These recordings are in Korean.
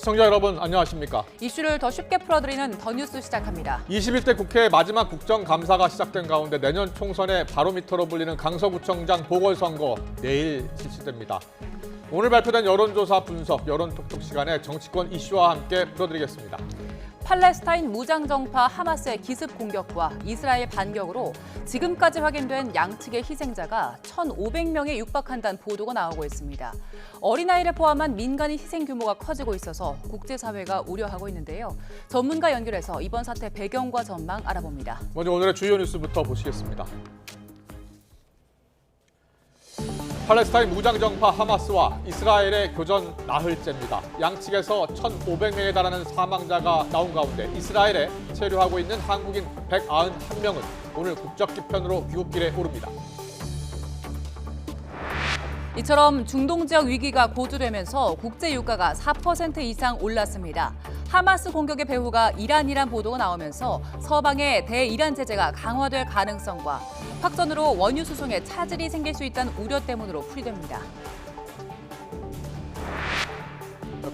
시청자 여러분 안녕하십니까? 이슈를 더 쉽게 풀어드리는 더 뉴스 시작합니다. 21대 국회 마지막 국정감사가 시작된 가운데 내년 총선의 바로미터로 불리는 강서구청장 보궐선거 내일 실시됩니다. 오늘 발표된 여론조사 분석, 여론톡톡 시간에 정치권 이슈와 함께 풀어드리겠습니다. 팔레스타인 무장정파 하마스의 기습 공격과 이스라엘 반격으로 지금까지 확인된 양측의 희생자가 1,500명에 육박한다는 보도가 나오고 있습니다. 어린아이를 포함한 민간인 희생 규모가 커지고 있어서 국제사회가 우려하고 있는데요. 전문가 연결해서 이번 사태 배경과 전망 알아봅니다. 먼저 오늘의 주요 뉴스부터 보시겠습니다. 팔레스타인 무장정파 하마스와 이스라엘의 교전 나흘째입니다. 양측에서 1,500명에 달하는 사망자가 나온 가운데 이스라엘에 체류하고 있는 한국인 191명은 오늘 국적기편으로 귀국길에 오릅니다. 이처럼 중동 지역 위기가 고조되면서 국제 유가가 4% 이상 올랐습니다. 하마스 공격의 배후가 이란이란 보도가 나오면서 서방의 대이란 제재가 강화될 가능성과 확전으로 원유 수송에 차질이 생길 수 있다는 우려 때문으로 풀이됩니다.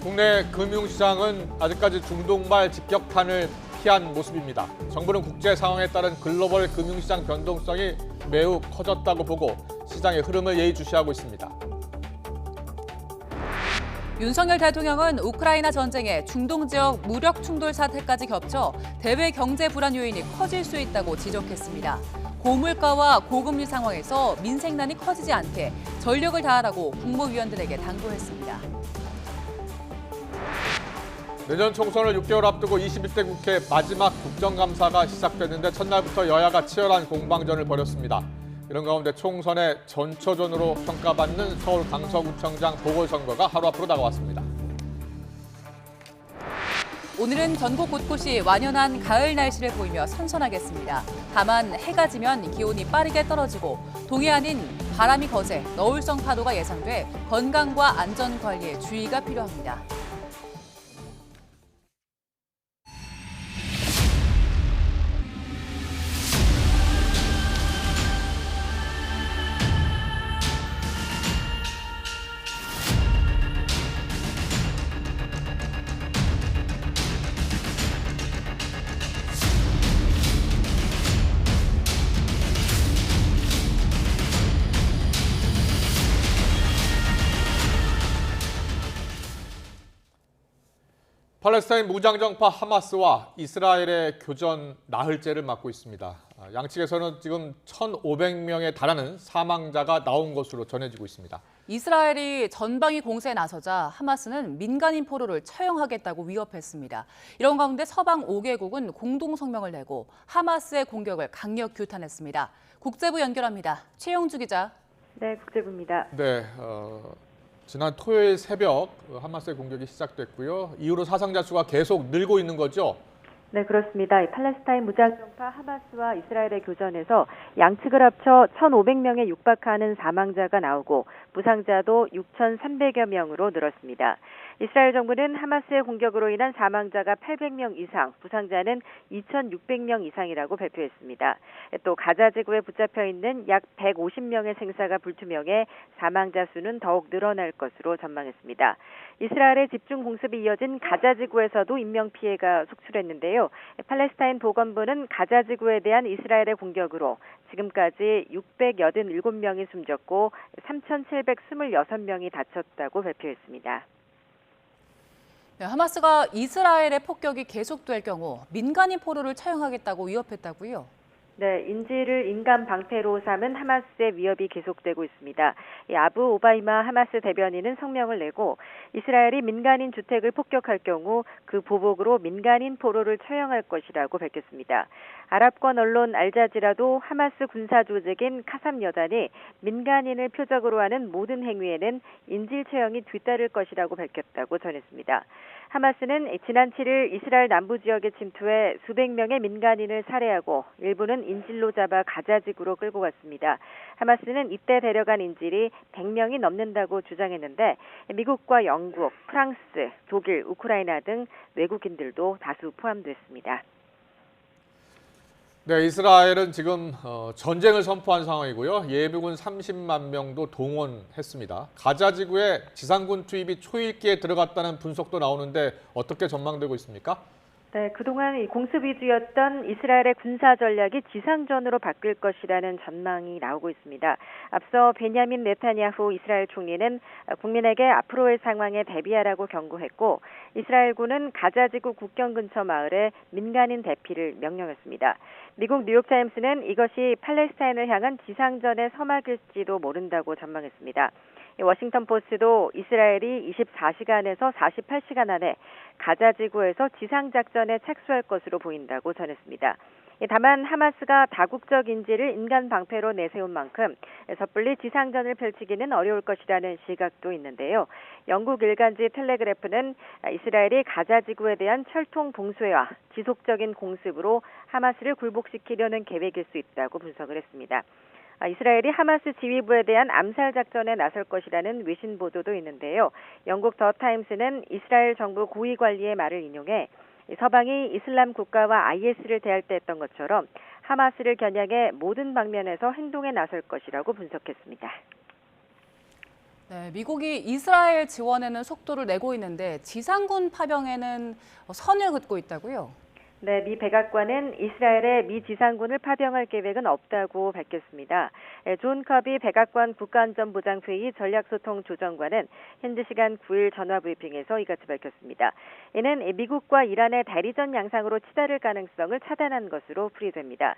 국내 금융시장은 아직까지 중동발 직격탄을 피한 모습입니다. 정부는 국제 상황에 따른 글로벌 금융시장 변동성이 매우 커졌다고 보고 시장의 흐름을 예의주시하고 있습니다. 윤석열 대통령은 우크라이나 전쟁에 중동 지역 무력 충돌 사태까지 겹쳐 대외 경제 불안 요인이 커질 수 있다고 지적했습니다. 고물가와 고금리 상황에서 민생난이 커지지 않게 전력을 다하라고 국무위원들에게 당부했습니다. 내년 총선을 6개월 앞두고 21대 국회 마지막 국정감사가 시작됐는데 첫날부터 여야가 치열한 공방전을 벌였습니다. 이런 가운데 총선의 전초전으로 평가받는 서울 강서구청장 보궐선거가 하루 앞으로 다가왔습니다. 오늘은 전국 곳곳이 완연한 가을 날씨를 보이며 선선하겠습니다. 다만 해가 지면 기온이 빠르게 떨어지고 동해안인 바람이 거세 너울성 파도가 예상돼 건강과 안전 관리에 주의가 필요합니다. 팔레스타인 무장정파 하마스와 이스라엘의 교전 나흘째를 맞고 있습니다. 양측에서는 지금 1,500명에 달하는 사망자가 나온 것으로 전해지고 있습니다. 이스라엘이 전방위 공세에 나서자 하마스는 민간인 포로를 처형하겠다고 위협했습니다. 이런 가운데 서방 5개국은 공동 성명을 내고 하마스의 공격을 강력 규탄했습니다. 국제부 연결합니다. 최영주 기자. 네, 국제부입니다. 네, 지난 토요일 새벽 하마스의 공격이 시작됐고요. 이후로 사상자 수가 계속 늘고 있는 거죠? 네, 그렇습니다. 팔레스타인 무장정파 하마스와 이스라엘의 교전에서 양측을 합쳐 1,500명에 육박하는 사망자가 나오고 부상자도 6,300여 명으로 늘었습니다. 이스라엘 정부는 하마스의 공격으로 인한 사망자가 800명 이상, 부상자는 2,600명 이상이라고 발표했습니다. 또 가자 지구에 붙잡혀 있는 약 150명의 생사가 불투명해 사망자 수는 더욱 늘어날 것으로 전망했습니다. 이스라엘의 집중 공습이 이어진 가자 지구에서도 인명피해가 속출했는데요. 팔레스타인 보건부는 가자 지구에 대한 이스라엘의 공격으로 지금까지 687명이 숨졌고 3,726명이 다쳤다고 발표했습니다. 네, 하마스가 이스라엘의 폭격이 계속될 경우 민간인 포로를 처형하겠다고 위협했다고요? 네, 인질을 인간 방패로 삼은 하마스의 위협이 계속되고 있습니다. 아부 오바이마 하마스 대변인은 성명을 내고 이스라엘이 민간인 주택을 폭격할 경우 그 보복으로 민간인 포로를 처형할 것이라고 밝혔습니다. 아랍권 언론 알자지라도 하마스 군사 조직인 카삼 여단이 민간인을 표적으로 하는 모든 행위에는 인질 처형이 뒤따를 것이라고 밝혔다고 전했습니다. 하마스는 지난 7일 이스라엘 남부 지역에 침투해 수백 명의 민간인을 살해하고 일부는 인질로 잡아 가자 지구로 끌고 갔습니다. 하마스는 이때 데려간 인질이 100명이 넘는다고 주장했는데 미국과 영국, 프랑스, 독일, 우크라이나 등 외국인들도 다수 포함됐습니다. 네, 이스라엘은 지금 전쟁을 선포한 상황이고요. 예비군 30만 명도 동원했습니다. 가자 지구에 지상군 투입이 초읽기에 들어갔다는 분석도 나오는데 어떻게 전망되고 있습니까? 네, 그동안 이 공습 위주였던 이스라엘의 군사 전략이 지상전으로 바뀔 것이라는 전망이 나오고 있습니다. 앞서 베냐민 네타냐후 이스라엘 총리는 국민에게 앞으로의 상황에 대비하라고 경고했고 이스라엘군은 가자지구 국경 근처 마을에 민간인 대피를 명령했습니다. 미국 뉴욕타임스는 이것이 팔레스타인을 향한 지상전의 서막일지도 모른다고 전망했습니다. 워싱턴 포스트도 이스라엘이 24시간에서 48시간 안에 가자 지구에서 지상작전에 착수할 것으로 보인다고 전했습니다. 다만 하마스가 다국적 인지를 인간 방패로 내세운 만큼 섣불리 지상전을 펼치기는 어려울 것이라는 시각도 있는데요. 영국 일간지 텔레그래프는 이스라엘이 가자 지구에 대한 철통 봉쇄와 지속적인 공습으로 하마스를 굴복시키려는 계획일 수 있다고 분석을 했습니다. 이스라엘이 하마스 지휘부에 대한 암살 작전에 나설 것이라는 외신 보도도 있는데요. 영국 더 타임스는 이스라엘 정부 고위 관리의 말을 인용해 서방이 이슬람 국가와 IS를 대할 때 했던 것처럼 하마스를 겨냥해 모든 방면에서 행동에 나설 것이라고 분석했습니다. 네, 미국이 이스라엘 지원에는 속도를 내고 있는데 지상군 파병에는 선을 긋고 있다고요? 네, 미 백악관은 이스라엘에 미 지상군을 파병할 계획은 없다고 밝혔습니다. 존 커비 백악관 국가안전보장회의 전략소통조정관은 현지 시간 9일 전화브리핑에서 이같이 밝혔습니다. 이는 미국과 이란의 대리전 양상으로 치달을 가능성을 차단한 것으로 풀이됩니다.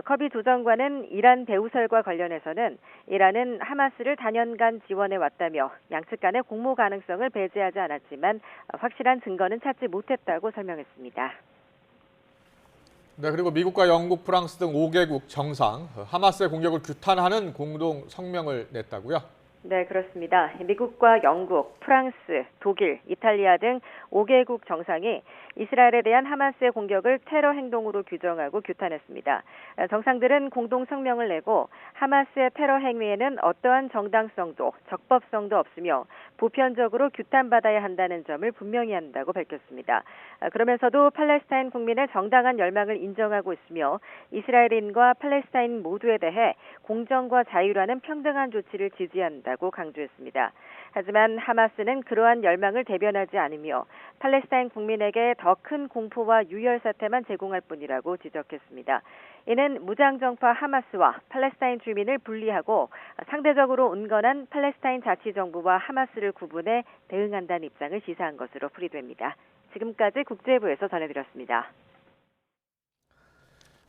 커비 조정관은 이란 배후설과 관련해서는 이란은 하마스를 단연간 지원해 왔다며 양측 간의 공모 가능성을 배제하지 않았지만 확실한 증거는 찾지 못했다고 설명했습니다. 네, 그리고 미국과 영국, 프랑스 등 5개국 정상 하마스의 공격을 규탄하는 공동 성명을 냈다고요? 네, 그렇습니다. 미국과 영국, 프랑스, 독일, 이탈리아 등 5개국 정상이 이스라엘에 대한 하마스의 공격을 테러 행동으로 규정하고 규탄했습니다. 정상들은 공동 성명을 내고 하마스의 테러 행위에는 어떠한 정당성도 적법성도 없으며 보편적으로 규탄받아야 한다는 점을 분명히 한다고 밝혔습니다. 그러면서도 팔레스타인 국민의 정당한 열망을 인정하고 있으며 이스라엘인과 팔레스타인 모두에 대해 공정과 자유라는 평등한 조치를 지지한다고 강조했습니다. 하지만 하마스는 그러한 열망을 대변하지 않으며 팔레스타인 국민에게 더 큰 공포와 유혈 사태만 제공할 뿐이라고 지적했습니다. 이는 무장정파 하마스와 팔레스타인 주민을 분리하고 상대적으로 온건한 팔레스타인 자치정부와 하마스를 구분해 대응한다는 입장을 시사한 것으로 풀이됩니다. 지금까지 국제부에서 전해드렸습니다.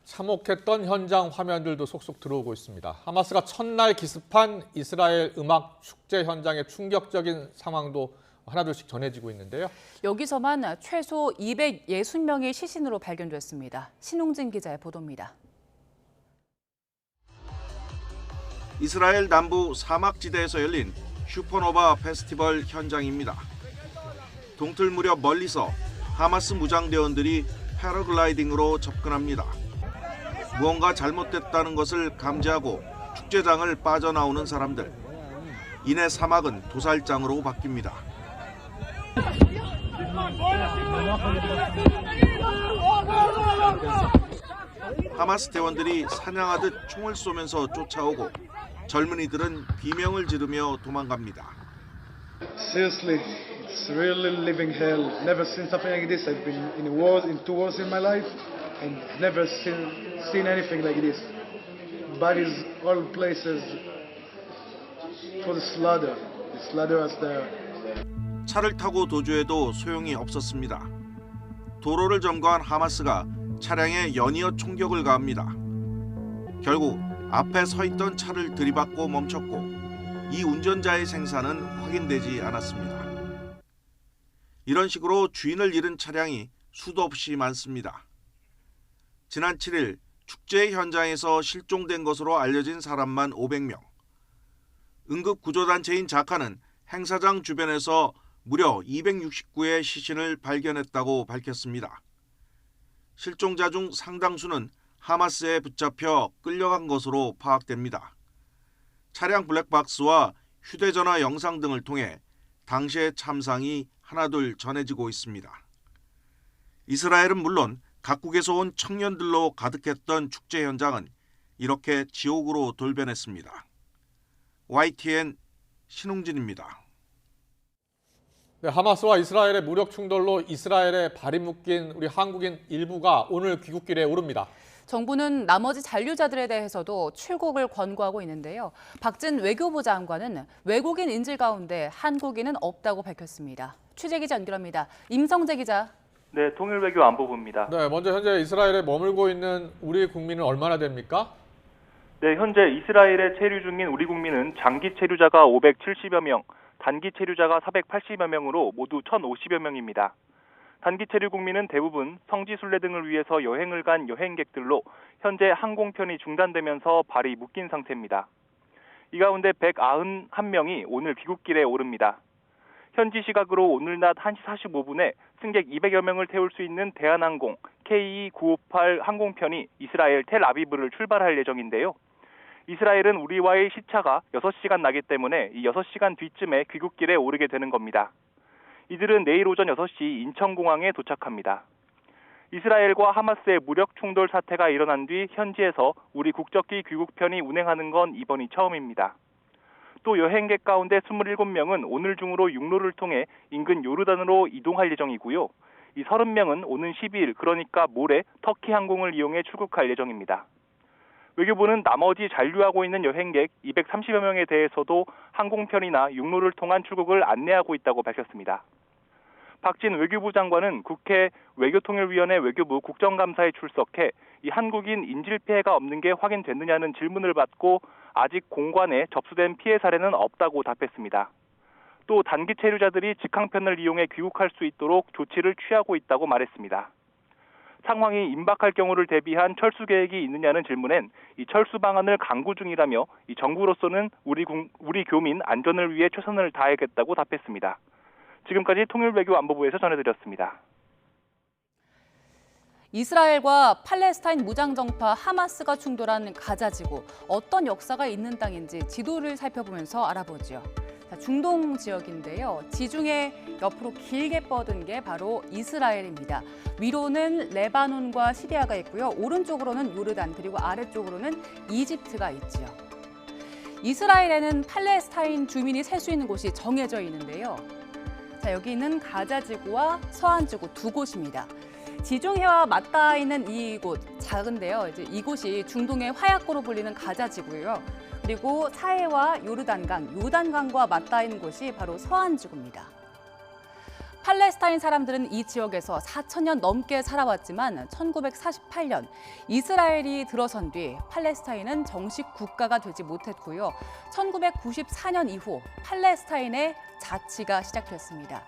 참혹했던 현장 화면들도 속속 들어오고 있습니다. 하마스가 첫날 기습한 이스라엘 음악 축제 현장의 충격적인 상황도 하나둘씩 전해지고 있는데요. 여기서만 최소 260명이 시신으로 발견됐습니다. 신웅진 기자의 보도입니다. 이스라엘 남부 사막지대에서 열린 슈퍼노바 페스티벌 현장입니다. 동틀 무렵 멀리서 하마스 무장대원들이 패러글라이딩으로 접근합니다. 무언가 잘못됐다는 것을 감지하고 축제장을 빠져나오는 사람들. 이내 사막은 도살장으로 바뀝니다. 하마스 대원들이 사냥하듯 총을 쏘면서 쫓아오고 젊은이들은 비명을 지르며 도망갑니다. Seriously, it's really living hell. Never seen something like this. I've been in wars, in 2 wars in my life, and never seen anything like this. Bodies all places for the slaughter. They slaughter us there. 차를 타고 도주해도 소용이 없었습니다. 도로를 점거한 하마스가 차량에 연이어 총격을 가합니다. 결국 앞에 서 있던 차를 들이받고 멈췄고 이 운전자의 생사는 확인되지 않았습니다. 이런 식으로 주인을 잃은 차량이 수도 없이 많습니다. 지난 7일 축제 현장에서 실종된 것으로 알려진 사람만 500명. 응급구조단체인 자카는 행사장 주변에서 무려 269의 시신을 발견했다고 밝혔습니다. 실종자 중 상당수는 하마스에 붙잡혀 끌려간 것으로 파악됩니다. 차량 블랙박스와 휴대전화 영상 등을 통해 당시의 참상이 하나둘 전해지고 있습니다. 이스라엘은 물론 각국에서 온 청년들로 가득했던 축제 현장은 이렇게 지옥으로 돌변했습니다. YTN 신웅진입니다. 네, 하마스와 이스라엘의 무력 충돌로 이스라엘에 발이 묶인 우리 한국인 일부가 오늘 귀국길에 오릅니다. 정부는 나머지 잔류자들에 대해서도 출국을 권고하고 있는데요. 박진 외교부 장관은 외국인 인질 가운데 한국인은 없다고 밝혔습니다. 취재기자 연결합니다. 임성재 기자. 네, 통일외교안보부입니다. 네, 먼저 현재 이스라엘에 머물고 있는 우리 국민은 얼마나 됩니까? 네, 현재 이스라엘에 체류 중인 우리 국민은 장기 체류자가 570여 명, 단기 체류자가 480여 명으로 모두 1,050여 명입니다. 단기 체류 국민은 대부분 성지 순례 등을 위해서 여행을 간 여행객들로 현재 항공편이 중단되면서 발이 묶인 상태입니다. 이 가운데 191명이 오늘 귀국길에 오릅니다. 현지 시각으로 오늘 낮 1시 45분에 승객 200여 명을 태울 수 있는 대한항공 KE958 항공편이 이스라엘 텔아비브를 출발할 예정인데요. 이스라엘은 우리와의 시차가 6시간 나기 때문에 이 6시간 뒤쯤에 귀국길에 오르게 되는 겁니다. 이들은 내일 오전 6시 인천공항에 도착합니다. 이스라엘과 하마스의 무력 충돌 사태가 일어난 뒤 현지에서 우리 국적기 귀국편이 운행하는 건 이번이 처음입니다. 또 여행객 가운데 27명은 오늘 중으로 육로를 통해 인근 요르단으로 이동할 예정이고요. 이 30명은 오는 12일, 그러니까 모레 터키 항공을 이용해 출국할 예정입니다. 외교부는 나머지 잔류하고 있는 여행객 230여 명에 대해서도 항공편이나 육로를 통한 출국을 안내하고 있다고 밝혔습니다. 박진 외교부 장관은 국회 외교통일위원회 외교부 국정감사에 출석해 이 한국인 인질 피해가 없는 게 확인됐느냐는 질문을 받고 아직 공관에 접수된 피해 사례는 없다고 답했습니다. 또 단기 체류자들이 직항편을 이용해 귀국할 수 있도록 조치를 취하고 있다고 말했습니다. 상황이 임박할 경우를 대비한 철수 계획이 있느냐는 질문엔 이 철수 방안을 강구 중이라며 이 정부로서는 우리 교민 안전을 위해 최선을 다하겠다고 답했습니다. 지금까지 통일외교안보부에서 전해드렸습니다. 이스라엘과 팔레스타인 무장정파 하마스가 충돌한 가자지구, 어떤 역사가 있는 땅인지 지도를 살펴보면서 알아보죠. 중동 지역인데요. 지중해 옆으로 길게 뻗은 게 바로 이스라엘입니다. 위로는 레바논과 시리아가 있고요. 오른쪽으로는 요르단, 그리고 아래쪽으로는 이집트가 있지요. 이스라엘에는 팔레스타인 주민이 살 수 있는 곳이 정해져 있는데요. 자, 여기 있는 가자지구와 서안지구 두 곳입니다. 지중해와 맞닿아 있는 이곳, 작은데요. 이제 이곳이 중동의 화약고로 불리는 가자지구예요. 그리고 사해와 요단강과 맞닿아 있는 곳이 바로 서안지구입니다. 팔레스타인 사람들은 이 지역에서 4,000년 넘게 살아왔지만 1948년 이스라엘이 들어선 뒤 팔레스타인은 정식 국가가 되지 못했고요. 1994년 이후 팔레스타인의 자치가 시작됐습니다.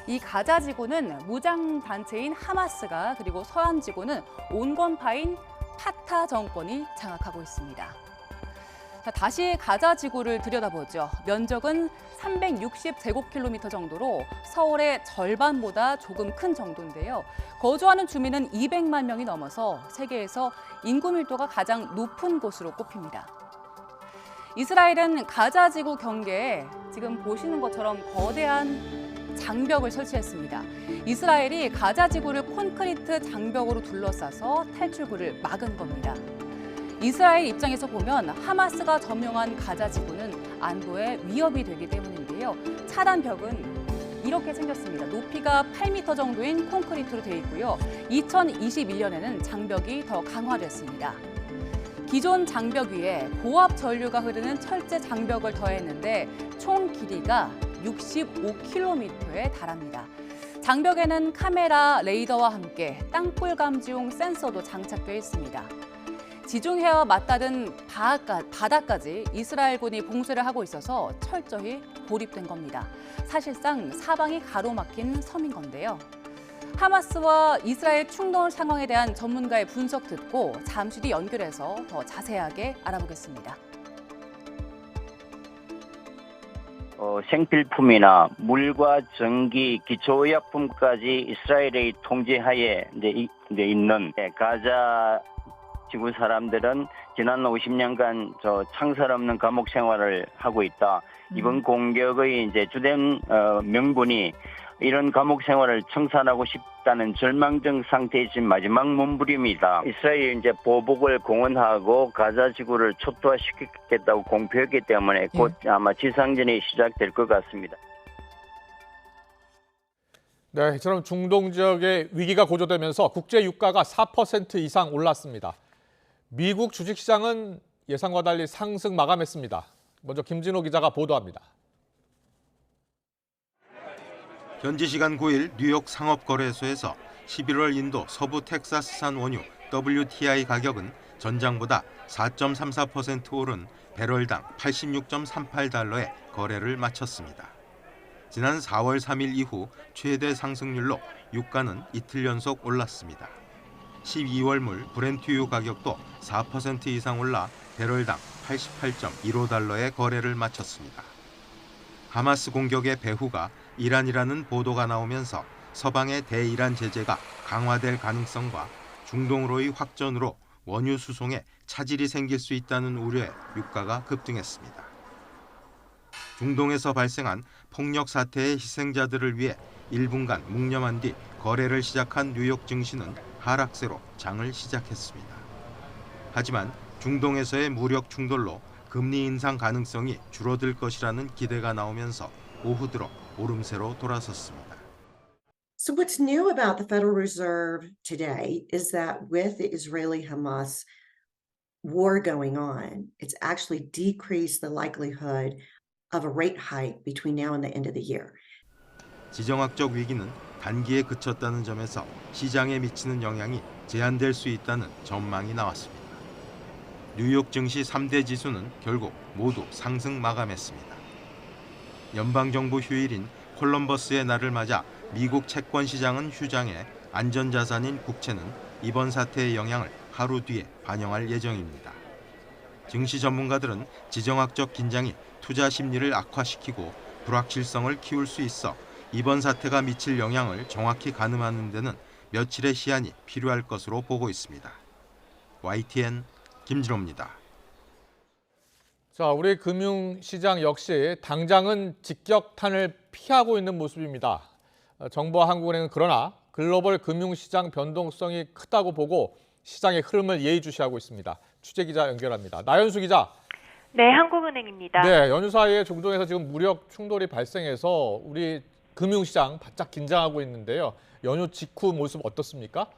이 가자지구는 무장단체인 하마스가, 그리고 서안지구는 온건파인 파타 정권이 장악하고 있습니다. 자, 다시 가자지구를 들여다보죠. 면적은 360제곱킬로미터 정도로 서울의 절반보다 조금 큰 정도인데요. 거주하는 주민은 200만 명이 넘어서 세계에서 인구 밀도가 가장 높은 곳으로 꼽힙니다. 이스라엘은 가자지구 경계에 지금 보시는 것처럼 거대한 장벽을 설치했습니다. 이스라엘이 가자지구를 콘크리트 장벽으로 둘러싸서 탈출구를 막은 겁니다. 이스라엘 입장에서 보면 하마스가 점령한 가자지구는 안보에 위협이 되기 때문인데요. 차단벽은 이렇게 생겼습니다. 높이가 8m 정도인 콘크리트로 되어 있고요. 2021년에는 장벽이 더 강화됐습니다. 기존 장벽 위에 고압 전류가 흐르는 철제 장벽을 더했는데 총 길이가 65km에 달합니다. 장벽에는 카메라, 레이더와 함께 땅굴 감지용 센서도 장착되어 있습니다. 지중해와 맞닿은 바다까지 이스라엘군이 봉쇄를 하고 있어서 철저히 고립된 겁니다. 사실상 사방이 가로막힌 섬인 건데요. 하마스와 이스라엘 충돌 상황에 대한 전문가의 분석 듣고 잠시 뒤 연결해서 더 자세하게 알아보겠습니다. 생필품이나 물과 전기, 기초의약품까지 이스라엘의 통제하에 있는 가자 지구 사람들은 지난 50년간 창설 없는 감옥 생활을 하고 있다. 이번 공격의 이제 주된 명분이 이런 감옥 생활을 청산하고 싶다는 절망적 상태에 있는 마지막 몸부림이다. 이스라엘이 이제 보복을 공언하고 가자 지구를 초토화시키겠다고 공표했기 때문에 곧 아마 지상전이 시작될 것 같습니다. 네, 이처럼 중동 지역의 위기가 고조되면서 국제 유가가 4% 이상 올랐습니다. 미국 주식시장은 예상과 달리 상승 마감했습니다. 먼저 김진호 기자가 보도합니다. 현지 시간 9일 뉴욕 상업거래소에서 11월 인도 서부 텍사스산 원유 WTI 가격은 전장보다 4.34% 오른 배럴당 86.38달러에 거래를 마쳤습니다. 지난 4월 3일 이후 최대 상승률로 유가는 이틀 연속 올랐습니다. 12월물 브렌트유 가격도 4% 이상 올라 배럴당 88.15달러에 거래를 마쳤습니다. 하마스 공격의 배후가 이란이라는 보도가 나오면서 서방의 대이란 제재가 강화될 가능성과 중동으로의 확전으로 원유 수송에 차질이 생길 수 있다는 우려에 유가가 급등했습니다. 중동에서 발생한 폭력 사태의 희생자들을 위해 1분간 묵념한 뒤 거래를 시작한 뉴욕 증시는 하락세로 장을 시작했습니다. 하지만 중동에서의 무력 충돌로 금리 인상 가능성이 줄어들 것이라는 기대가 나오면서 오후 들어 오름세로 돌아섰습니다. So what's new about the Federal Reserve today is that with the Israeli-Hamas war going on, it's actually decreased the likelihood of a rate hike between now and the end of the year. 지정학적 위기는 단기에 그쳤다는 점에서 시장에 미치는 영향이 제한될 수 있다는 전망이 나왔습니다. 뉴욕 증시 3대 지수는 결국 모두 상승 마감했습니다. 연방정부 휴일인 콜럼버스의 날을 맞아 미국 채권 시장은 휴장해 안전자산인 국채는 이번 사태의 영향을 하루 뒤에 반영할 예정입니다. 증시 전문가들은 지정학적 긴장이 투자 심리를 악화시키고 불확실성을 키울 수 있어 이번 사태가 미칠 영향을 정확히 가늠하는 데는 며칠의 시한이 필요할 것으로 보고 있습니다. YTN 김진호입니다. 자, 우리 금융시장 역시 당장은 직격탄을 피하고 있는 모습입니다. 정부와 한국은행은 그러나 글로벌 금융시장 변동성이 크다고 보고 시장의 흐름을 예의주시하고 있습니다. 취재기자 연결합니다. 나연수 기자. 네, 한국은행입니다. 네, 연휴 사이에 중동에서 지금 무력 충돌이 발생해서 우리 금융시장 바짝 긴장하고 있는데요. 연휴 직후 모습 어떻습니까?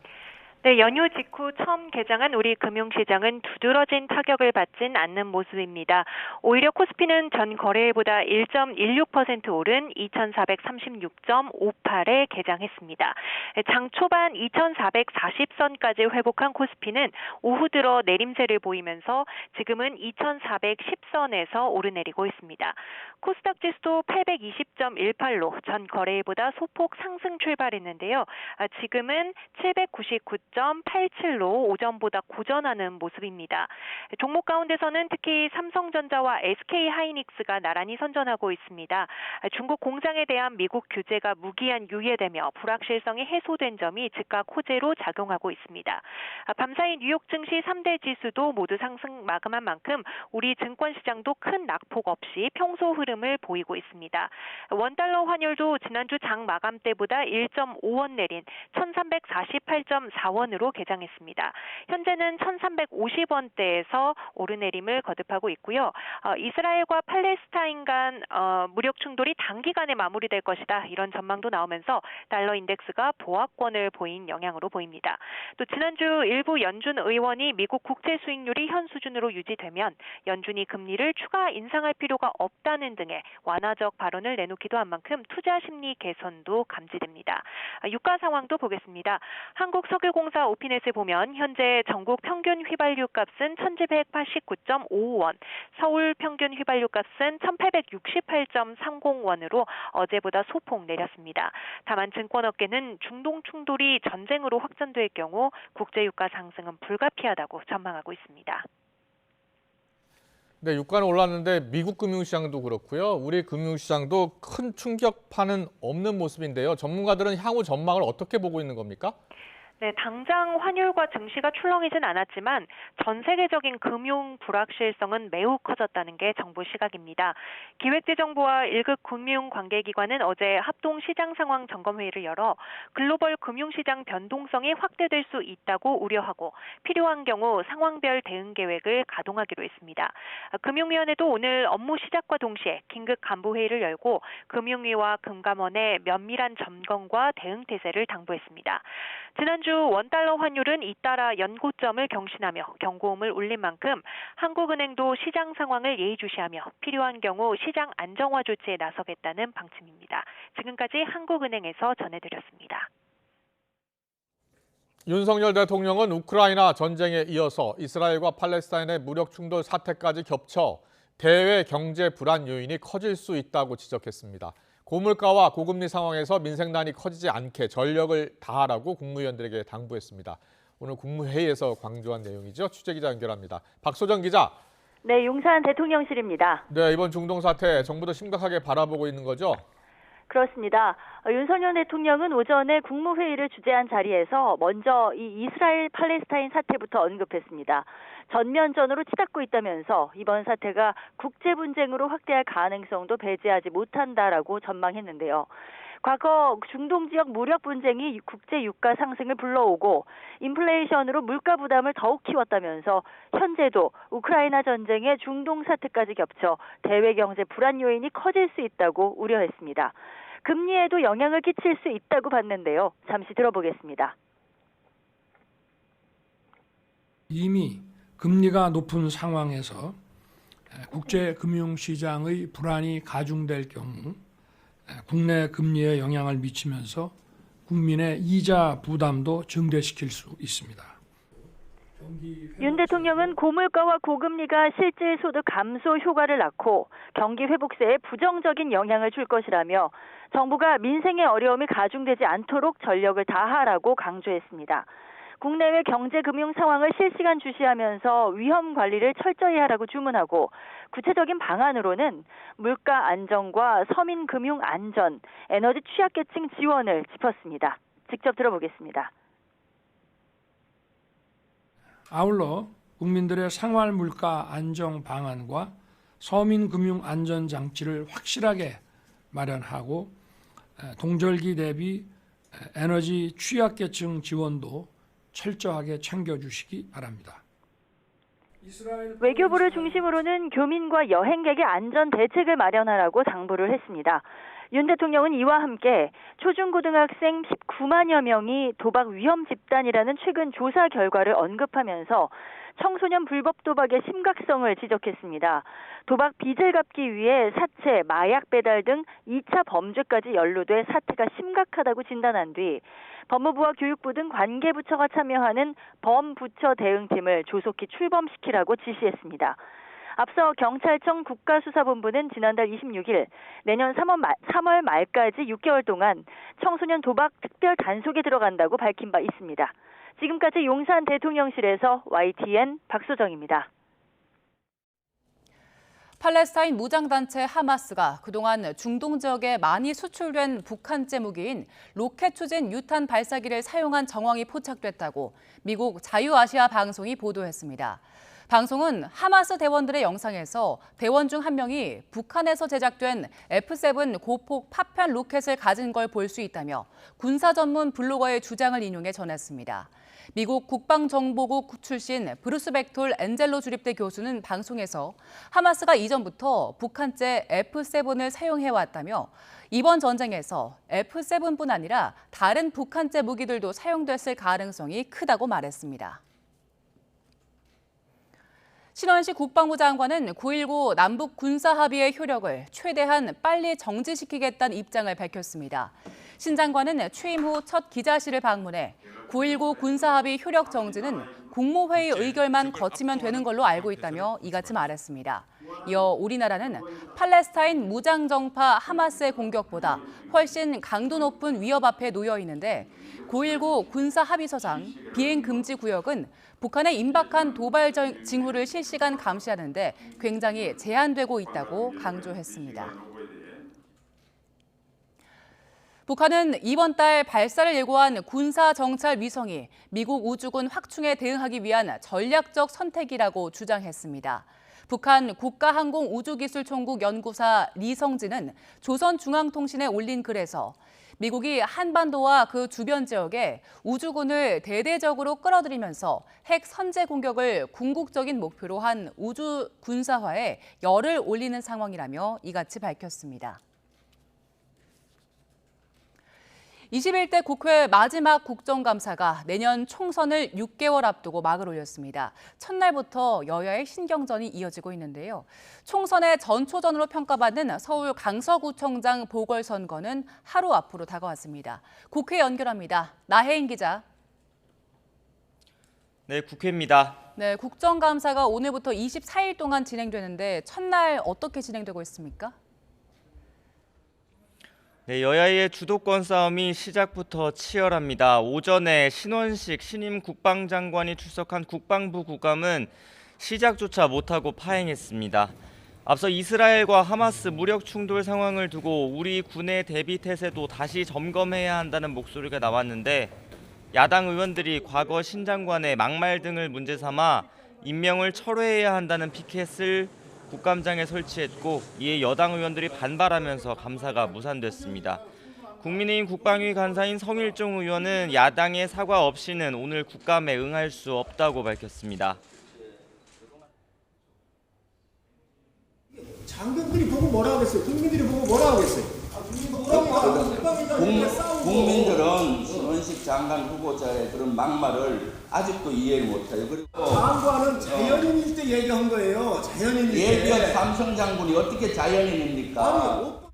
네, 연휴 직후 처음 개장한 우리 금융시장은 두드러진 타격을 받진 않는 모습입니다. 오히려 코스피는 전 거래일보다 1.16% 오른 2436.58에 개장했습니다. 장 초반 2440선까지 회복한 코스피는 오후 들어 내림세를 보이면서 지금은 2410선에서 오르내리고 있습니다. 코스닥 지수도 820.18로 전 거래일보다 소폭 상승 출발했는데요. 지금은 799.87로 오전보다 고전하는 모습입니다. 종목 가운데서는 특히 삼성전자와 SK하이닉스가 나란히 선전하고 있습니다. 중국 공장에 대한 미국 규제가 무기한 유예되며 불확실성이 해소된 점이 즉각 호재로 작용하고 있습니다. 밤사이 뉴욕 증시 3대 지수도 모두 상승 마감한 만큼 우리 증권시장도 큰 낙폭 없이 평소 흐름을 보이고 있습니다. 원달러 환율도 지난주 장 마감 때보다 1.5원 내린 1348.4원으로 개장했습니다. 현재는 1350원대에서 오르내림을 거듭하고 있고요. 이스라엘과 팔레스타인 간 무력 충돌이 단기간에 마무리될 것이다. 이런 전망도 나오면서 달러 인덱스가 보합권을 보인 영향으로 보입니다. 또 지난주 일부 연준 의원이 미국 국채 수익률이 현 수준으로 유지되면 연준이 금리를 추가 인상할 필요가 없다는 등의 완화적 발언을 내놓기도 한 만큼 투자 심리 개선도 감지됩니다. 유가 상황도 보겠습니다. 한국석유공사 오피넷에 보면 현재 전국 평균 휘발유 값은 1,189.55원, 서울 평균 휘발유 값은 1,868.30원으로 어제보다 소폭 내렸습니다. 다만 증권업계는 중동 충돌이 전쟁으로 확전될 경우 국제유가 상승은 불가피하다고 전망하고 있습니다. 네, 유가는 올랐는데 미국 금융시장도 그렇고요. 우리 금융시장도 큰 충격파는 없는 모습인데요. 전문가들은 향후 전망을 어떻게 보고 있는 겁니까? 네, 당장 환율과 증시가 출렁이진 않았지만 전 세계적인 금융 불확실성은 매우 커졌다는 게 정부 시각입니다. 기획재정부와 1급 금융관계기관은 어제 합동 시장 상황 점검 회의를 열어 글로벌 금융시장 변동성이 확대될 수 있다고 우려하고 필요한 경우 상황별 대응 계획을 가동하기로 했습니다. 금융위원회도 오늘 업무 시작과 동시에 긴급 간부 회의를 열고 금융위와 금감원의 면밀한 점검과 대응 태세를 당부했습니다. 지난주 원달러 환율은 잇따라 연고점을 경신하며 경고음을 울린 만큼 한국은행도 시장 상황을 예의주시하며 필요한 경우 시장 안정화 조치에 나서겠다는 방침입니다. 지금까지 한국은행에서 전해드렸습니다. 윤석열 대통령은 우크라이나 전쟁에 이어서 이스라엘과 팔레스타인의 무력 충돌 사태까지 겹쳐 대외 경제 불안 요인이 커질 수 있다고 지적했습니다. 고물가와 고금리 상황에서 민생난이 커지지 않게 전력을 다하라고 국무위원들에게 당부했습니다. 오늘 국무회의에서 강조한 내용이죠. 취재기자 연결합니다. 박소정 기자. 네, 용산 대통령실입니다. 네, 이번 중동 사태 정부도 심각하게 바라보고 있는 거죠? 그렇습니다. 윤석열 대통령은 오전에 국무회의를 주재한 자리에서 먼저 이 이스라엘 팔레스타인 사태부터 언급했습니다. 전면전으로 치닫고 있다면서 이번 사태가 국제 분쟁으로 확대할 가능성도 배제하지 못한다라고 전망했는데요. 과거 중동 지역 무력 분쟁이 국제 유가 상승을 불러오고 인플레이션으로 물가 부담을 더욱 키웠다면서 현재도 우크라이나 전쟁의 중동 사태까지 겹쳐 대외 경제 불안 요인이 커질 수 있다고 우려했습니다. 금리에도 영향을 끼칠 수 있다고 봤는데요. 잠시 들어보겠습니다. 이미 금리가 높은 상황에서 국제 금융시장의 불안이 가중될 경우 국내 금리에 영향을 미치면서 국민의 이자 부담도 증대시킬 수 있습니다. 윤 대통령은 고물가와 고금리가 실질 소득 감소 효과를 낳고 경기 회복세에 부정적인 영향을 줄 것이라며 정부가 민생의 어려움이 가중되지 않도록 전력을 다하라고 강조했습니다. 국내외 경제 금융 상황을 실시간 주시하면서 위험 관리를 철저히 하라고 주문하고 구체적인 방안으로는 물가 안정과 서민 금융 안전, 에너지 취약계층 지원을 짚었습니다. 직접 들어보겠습니다. 아울러 국민들의 생활 물가 안정 방안과 서민 금융 안전 장치를 확실하게 마련하고 동절기 대비 에너지 취약계층 지원도 철저하게 챙겨주시기 바랍니다. 외교부를 중심으로는 교민과 여행객의 안전 대책을 마련하라고 당부를 했습니다. 윤 대통령은 이와 함께 초중고등학생 19만여 명이 도박 위험 집단이라는 최근 조사 결과를 언급하면서 청소년 불법 도박의 심각성을 지적했습니다. 도박 빚을 갚기 위해 사채, 마약 배달 등 2차 범죄까지 연루돼 사태가 심각하다고 진단한 뒤 법무부와 교육부 등 관계부처가 참여하는 범부처 대응팀을 조속히 출범시키라고 지시했습니다. 앞서 경찰청 국가수사본부는 지난달 26일 내년 3월 말까지 6개월 동안 청소년 도박 특별 단속에 들어간다고 밝힌 바 있습니다. 지금까지 용산 대통령실에서 YTN 박소정입니다. 팔레스타인 무장단체 하마스가 그동안 중동 지역에 많이 수출된 북한제 무기인 로켓 추진 유탄 발사기를 사용한 정황이 포착됐다고 미국 자유아시아 방송이 보도했습니다. 방송은 하마스 대원들의 영상에서 대원 중 한 명이 북한에서 제작된 F7 고폭 파편 로켓을 가진 걸 볼 수 있다며 군사 전문 블로거의 주장을 인용해 전했습니다. 미국 국방정보국 출신 브루스 벡톨 엔젤로 주립대 교수는 방송에서 하마스가 이전부터 북한제 F7을 사용해왔다며 이번 전쟁에서 F7뿐 아니라 다른 북한제 무기들도 사용됐을 가능성이 크다고 말했습니다. 신원식 국방부 장관은 9.19 남북 군사합의의 효력을 최대한 빨리 정지시키겠다는 입장을 밝혔습니다. 신 장관은 취임 후 첫 기자실을 방문해 9.19 군사합의 효력 정지는 국무회의 의결만 거치면 되는 걸로 알고 있다며 이같이 말했습니다. 이어 우리나라는 팔레스타인 무장정파 하마스의 공격보다 훨씬 강도 높은 위협 앞에 놓여 있는데 9.19 군사합의서상 비행금지 구역은 북한의 임박한 도발 징후를 실시간 감시하는 데 굉장히 제한되고 있다고 강조했습니다. 북한은 이번 달 발사를 예고한 군사 정찰 위성이 미국 우주군 확충에 대응하기 위한 전략적 선택이라고 주장했습니다. 북한 국가항공우주기술총국 연구사 리성진은 조선중앙통신에 올린 글에서 미국이 한반도와 그 주변 지역에 우주군을 대대적으로 끌어들이면서 핵 선제 공격을 궁극적인 목표로 한 우주 군사화에 열을 올리는 상황이라며 이같이 밝혔습니다. 21대 국회 마지막 국정감사가 내년 총선을 6개월 앞두고 막을 올렸습니다. 첫날부터 여야의 신경전이 이어지고 있는데요. 총선의 전초전으로 평가받는 서울 강서구청장 보궐선거는 하루 앞으로 다가왔습니다. 국회 연결합니다. 나혜인 기자. 네, 국회입니다. 네, 국정감사가 오늘부터 24일 동안 진행되는데 첫날 어떻게 진행되고 있습니까? 네, 여야의 주도권 싸움이 시작부터 치열합니다. 오전에 신원식 신임 국방장관이 출석한 국방부 국감은 시작조차 못하고 파행했습니다. 앞서 이스라엘과 하마스 무력 충돌 상황을 두고 우리 군의 대비 태세도 다시 점검해야 한다는 목소리가 나왔는데 야당 의원들이 과거 신장관의 막말 등을 문제 삼아 임명을 철회해야 한다는 피켓을 국감장에 설치했고 이에 여당 의원들이 반발하면서 감사가 무산됐습니다. 국민의힘 국방위 간사인 성일종 의원은 야당의 사과 없이는 오늘 국감에 응할 수 없다고 밝혔습니다. 장병들이 보고 뭐라 하겠어요? 국민들이 보고 뭐라 하겠어요? 국민들은 신원식 장관 후보자의 그런 막말을 아직도 이해를 못해요. 그리고 장관은 자연인일 때 얘기한 거예요. 자연인일 때. 예비역 삼성 장군이 어떻게 자연인입니까?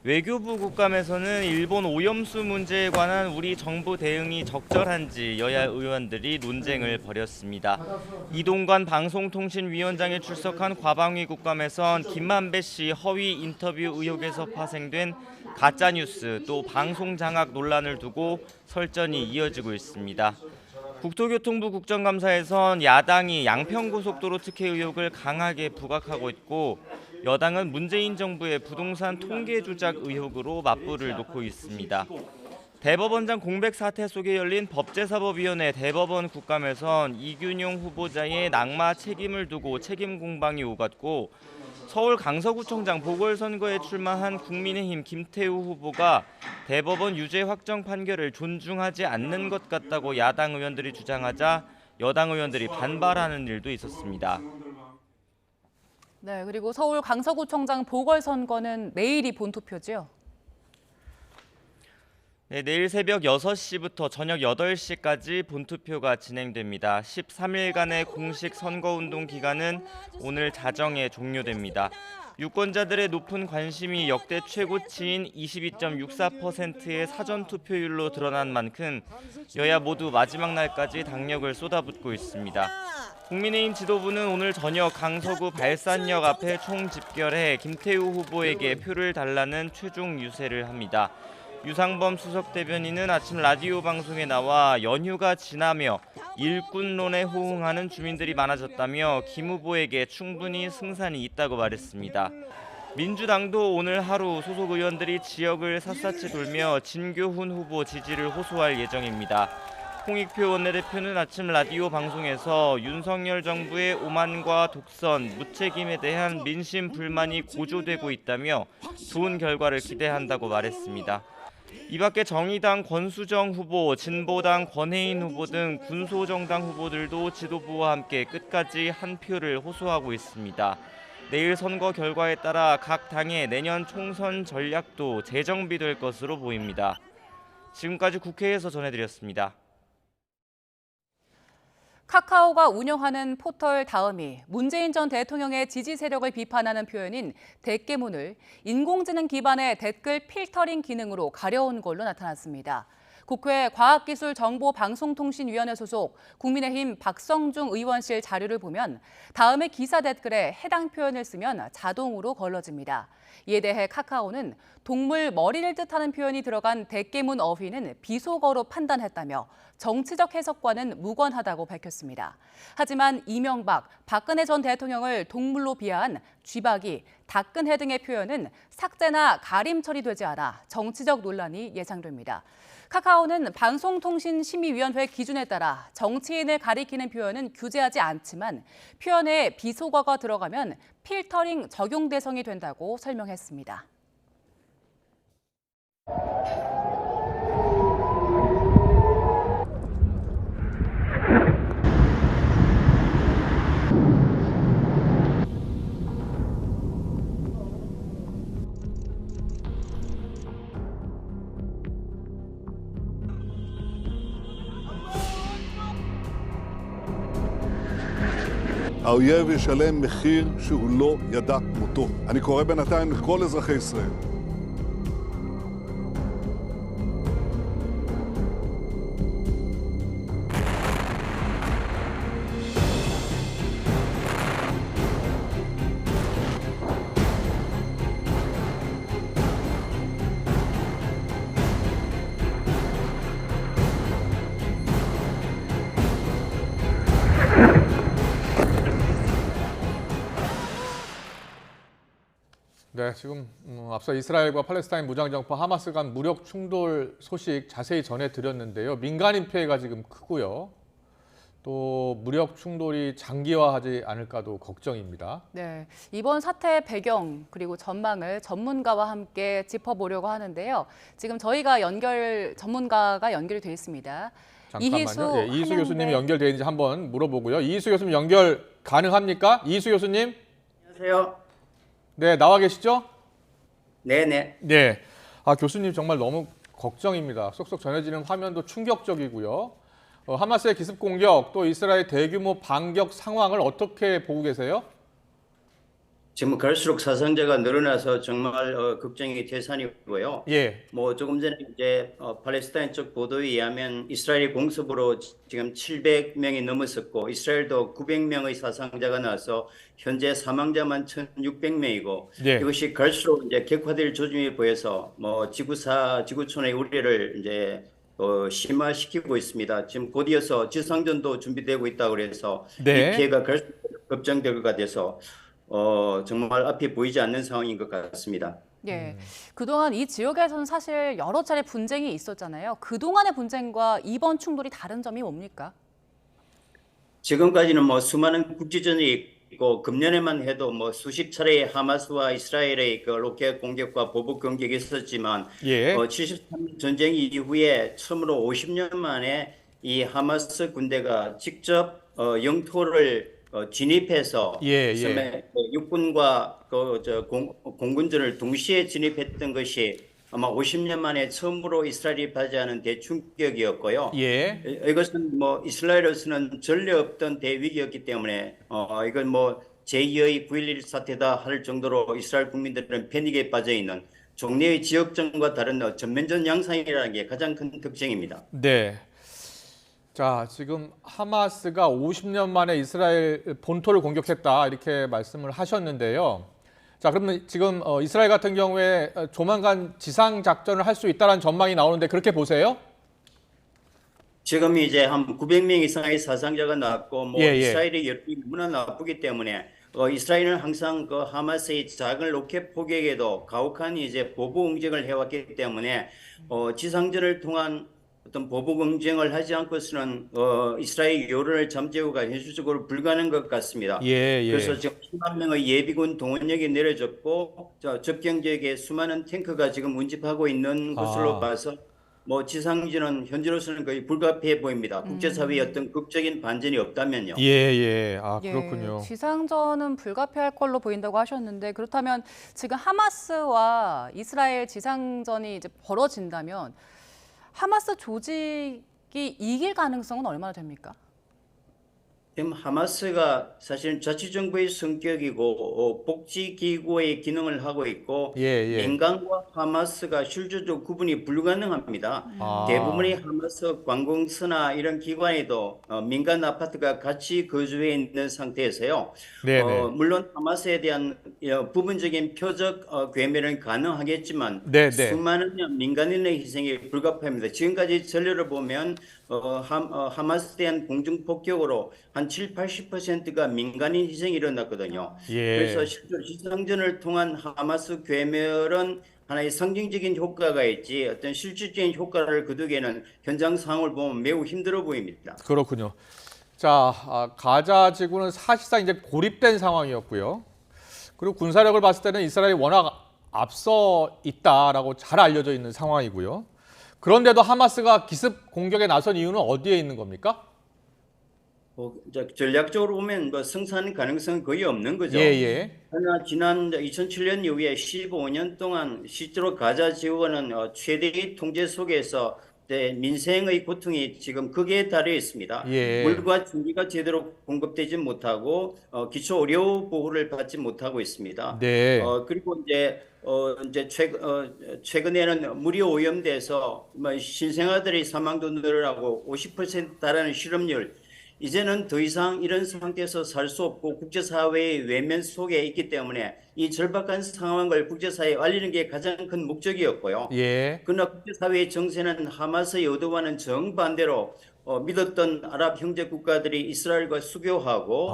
외교부 국감에서는 일본 오염수 문제에 관한 우리 정부 대응이 적절한지 여야 의원들이 논쟁을 벌였습니다. 이동관 방송통신위원장이 출석한 과방위 국감에선 김만배 씨 허위 인터뷰 의혹에서 파생된 가짜뉴스 또 방송 장악 논란을 두고 설전이 이어지고 있습니다. 국토교통부 국정감사에선 야당이 양평고속도로 특혜 의혹을 강하게 부각하고 있고 여당은 문재인 정부의 부동산 통계 조작 의혹으로 맞불을 놓고 있습니다. 대법원장 공백 사태 속에 열린 법제사법위원회 대법원 국감에선 이균용 후보자의 낙마 책임을 두고 책임 공방이 오갔고 서울 강서구청장 보궐선거에 출마한 국민의힘 김태우 후보가 대법원 유죄 확정 판결을 존중하지 않는 것 같다고 야당 의원들이 주장하자 여당 의원들이 반발하는 일도 있었습니다. 네, 그리고 서울 강서구청장 보궐선거는 내일이 본투표죠? 네, 내일 새벽 6시부터 저녁 8시까지 본투표가 진행됩니다. 13일간의 공식 선거운동 기간은 오늘 자정에 종료됩니다. 유권자들의 높은 관심이 역대 최고치인 22.64%의 사전투표율로 드러난 만큼 여야 모두 마지막 날까지 당력을 쏟아붓고 있습니다. 국민의힘 지도부는 오늘 저녁 강서구 발산역 앞에 총집결해 김태우 후보에게 표를 달라는 최종 유세를 합니다. 유상범 수석 대변인은 아침 라디오 방송에 나와 연휴가 지나며 일꾼론에 호응하는 주민들이 많아졌다며 김 후보에게 충분히 승산이 있다고 말했습니다. 민주당도 오늘 하루 소속 의원들이 지역을 샅샅이 돌며 진교훈 후보 지지를 호소할 예정입니다. 홍익표 원내대표는 아침 라디오 방송에서 윤석열 정부의 오만과 독선, 무책임에 대한 민심 불만이 고조되고 있다며 좋은 결과를 기대한다고 말했습니다. 이 밖에 정의당 권수정 후보, 진보당 권혜인 후보 등 군소정당 후보들도 지도부와 함께 끝까지 한 표를 호소하고 있습니다. 내일 선거 결과에 따라 각 당의 내년 총선 전략도 재정비될 것으로 보입니다. 지금까지 국회에서 전해드렸습니다. 카카오가 운영하는 포털 다음이 문재인 전 대통령의 지지 세력을 비판하는 표현인 대깨문을 인공지능 기반의 댓글 필터링 기능으로 가려운 걸로 나타났습니다. 국회 과학기술정보방송통신위원회 소속 국민의힘 박성중 의원실 자료를 보면 다음의 기사 댓글에 해당 표현을 쓰면 자동으로 걸러집니다. 이에 대해 카카오는 동물 머리를 뜻하는 표현이 들어간 대깨문 어휘는 비속어로 판단했다며 정치적 해석과는 무관하다고 밝혔습니다. 하지만 이명박, 박근혜 전 대통령을 동물로 비하한 쥐박이, 닭근해 등의 표현은 삭제나 가림 처리되지 않아 정치적 논란이 예상됩니다. 카카오는 방송통신심의위원회 기준에 따라 정치인을 가리키는 표현은 규제하지 않지만 표현에 비속어가 들어가면 필터링 적용 대상이 된다고 설명했습니다. האויב ישלם מחיר שהוא לא ידע כמותו. אני קורא בינתיים לכל אזרחי ישראל. 네, 지금 앞서 이스라엘과 팔레스타인 무장정파 하마스 간 무력 충돌 소식 자세히 전해드렸는데요. 민간인 피해가 지금 크고요. 또 무력 충돌이 장기화하지 않을까도 걱정입니다. 네, 이번 사태의 배경 그리고 전망을 전문가와 함께 짚어보려고 하는데요. 지금 저희가 전문가가 연결이 되어 있습니다. 잠깐만요. 이희수 교수님이 연결되어 있는지 한번 물어보고요. 이희수 교수님 연결 가능합니까? 이희수 교수님? 안녕하세요. 네, 나와 계시죠? 네네. 네. 교수님 정말 너무 걱정입니다. 쏙쏙 전해지는 화면도 충격적이고요. 하마스의 기습 공격, 또 이스라엘 대규모 반격 상황을 어떻게 보고 계세요? 지금 갈수록 사상자가 늘어나서 정말 걱정이 태산이고요. 예. 뭐 조금 전에 이제 팔레스타인 쪽 보도에 의하면 이스라엘이 공습으로 지금 700명이 넘었었고 이스라엘도 900명의 사상자가 나서 현재 사망자만 1,600명이고 예. 이것이 갈수록 이제 격화될 조짐이 보여서 뭐 지구촌의 우려를 이제 심화시키고 있습니다. 지금 곧이어서 지상전도 준비되고 있다고 그래서 네. 이 피해가 갈수록 급정대가 돼서 정말 앞이 보이지 않는 상황인 것 같습니다. 예, 그동안 이 지역에서는 사실 여러 차례 분쟁이 있었잖아요. 그동안의 분쟁과 이번 충돌이 다른 점이 뭡니까? 지금까지는 뭐 수많은 국지전이 있고 금년에만 해도 뭐 수십 차례의 하마스와 이스라엘의 그 로켓 공격과 보복 공격이 있었지만 73년 전쟁 이후에 처음으로 50년 만에 이 하마스 군대가 직접 영토를 진입해서 육군과 공군전을 동시에 진입했던 것이 아마 50년 만에 처음으로 이스라엘이 받지하는 대충격이었고요. 이것은 뭐 이스라엘로서는 전례 없던 대위기였기 때문에 이건 뭐 제2의 9.11 사태다 할 정도로 이스라엘 국민들은 패닉에 빠져 있는 종래의 지역전과 다른 전면전 양상이라는 게 가장 큰 특징입니다. 네. 자, 지금 하마스가 50년 만에 이스라엘 본토를 공격했다 이렇게 말씀을 하셨는데요. 자, 그러면 지금 이스라엘 같은 경우에 조만간 지상 작전을 할 수 있다는 전망이 나오는데 그렇게 보세요? 지금 이제 한 900명 이상의 사상자가 나왔고 이스라엘의 여론이 너무나 나쁘기 때문에 이스라엘은 항상 그 하마스의 작은 로켓 포격에도 가혹한 이제 보복 응징을 해왔기 때문에 지상전을 통한 어떤 보복 응징을 하지 않고서는 이스라엘 여론을 잠재우기가 현실적으로 불가능한 것 같습니다. 그래서 지금 10만 명의 예비군 동원력이 내려졌고 접경 지역에 수많은 탱크가 지금 운집하고 있는 것으로 봐서 뭐 지상전은 현재로서는 거의 불가피해 보입니다. 국제사회의 어떤 극적인 반전이 없다면요. 그렇군요. 지상전은 불가피할 걸로 보인다고 하셨는데 그렇다면 지금 하마스와 이스라엘 지상전이 이제 벌어진다면 하마스 조직이 이길 가능성은 얼마나 됩니까? 지금 하마스가 사실은 자치정부의 성격이고 복지기구의 기능을 하고 있고 민간과 하마스가 실질적 구분이 불가능합니다. 대부분의 하마스 관공서나 이런 기관에도 민간 아파트가 같이 거주해 있는 상태에서요. 물론 하마스에 대한 부분적인 표적 괴멸은 가능하겠지만 수많은 민간인의 희생이 불가피합니다. 지금까지 전례를 보면 하마스에 대한 공중 폭격으로 한 70-80%가 민간인 희생이 일어났거든요. 예. 그래서 실제로 지상전을 통한 하마스 괴멸은 하나의 상징적인 효과가 있지 어떤 실질적인 효과를 거두기에는 현장 상황을 보면 매우 힘들어 보입니다. 그렇군요. 자, 가자 지구는 사실상 이제 고립된 상황이었고요. 그리고 군사력을 봤을 때는 이스라엘이 워낙 앞서 있다라고 잘 알려져 있는 상황이고요. 그런데도 하마스가 기습 공격에 나선 이유는 어디에 있는 겁니까? 전략적으로 보면 승산 가능성은 거의 없는 거죠. 예. 그러나 지난 2007년 이후에 15년 동안 실제로 가자 지구는 최대의 통제 속에서 민생의 고통이 지금 극에 달해 있습니다. 예. 물과 전기가 제대로 공급되지 못하고 기초 의료 보호를 받지 못하고 있습니다. 네. 그리고 이제 최근에는 물이 오염돼서 신생아들의 사망도 늘어나고 50% 달하는 실업률. 이제는 더 이상 이런 상태에서 살 수 없고 국제사회의 외면 속에 있기 때문에 이 절박한 상황을 국제사회에 알리는 게 가장 큰 목적이었고요. 예. 그러나 국제사회의 정세는 하마스의 의도와는 정반대로 믿었던 아랍 형제 국가들이 이스라엘과 수교하고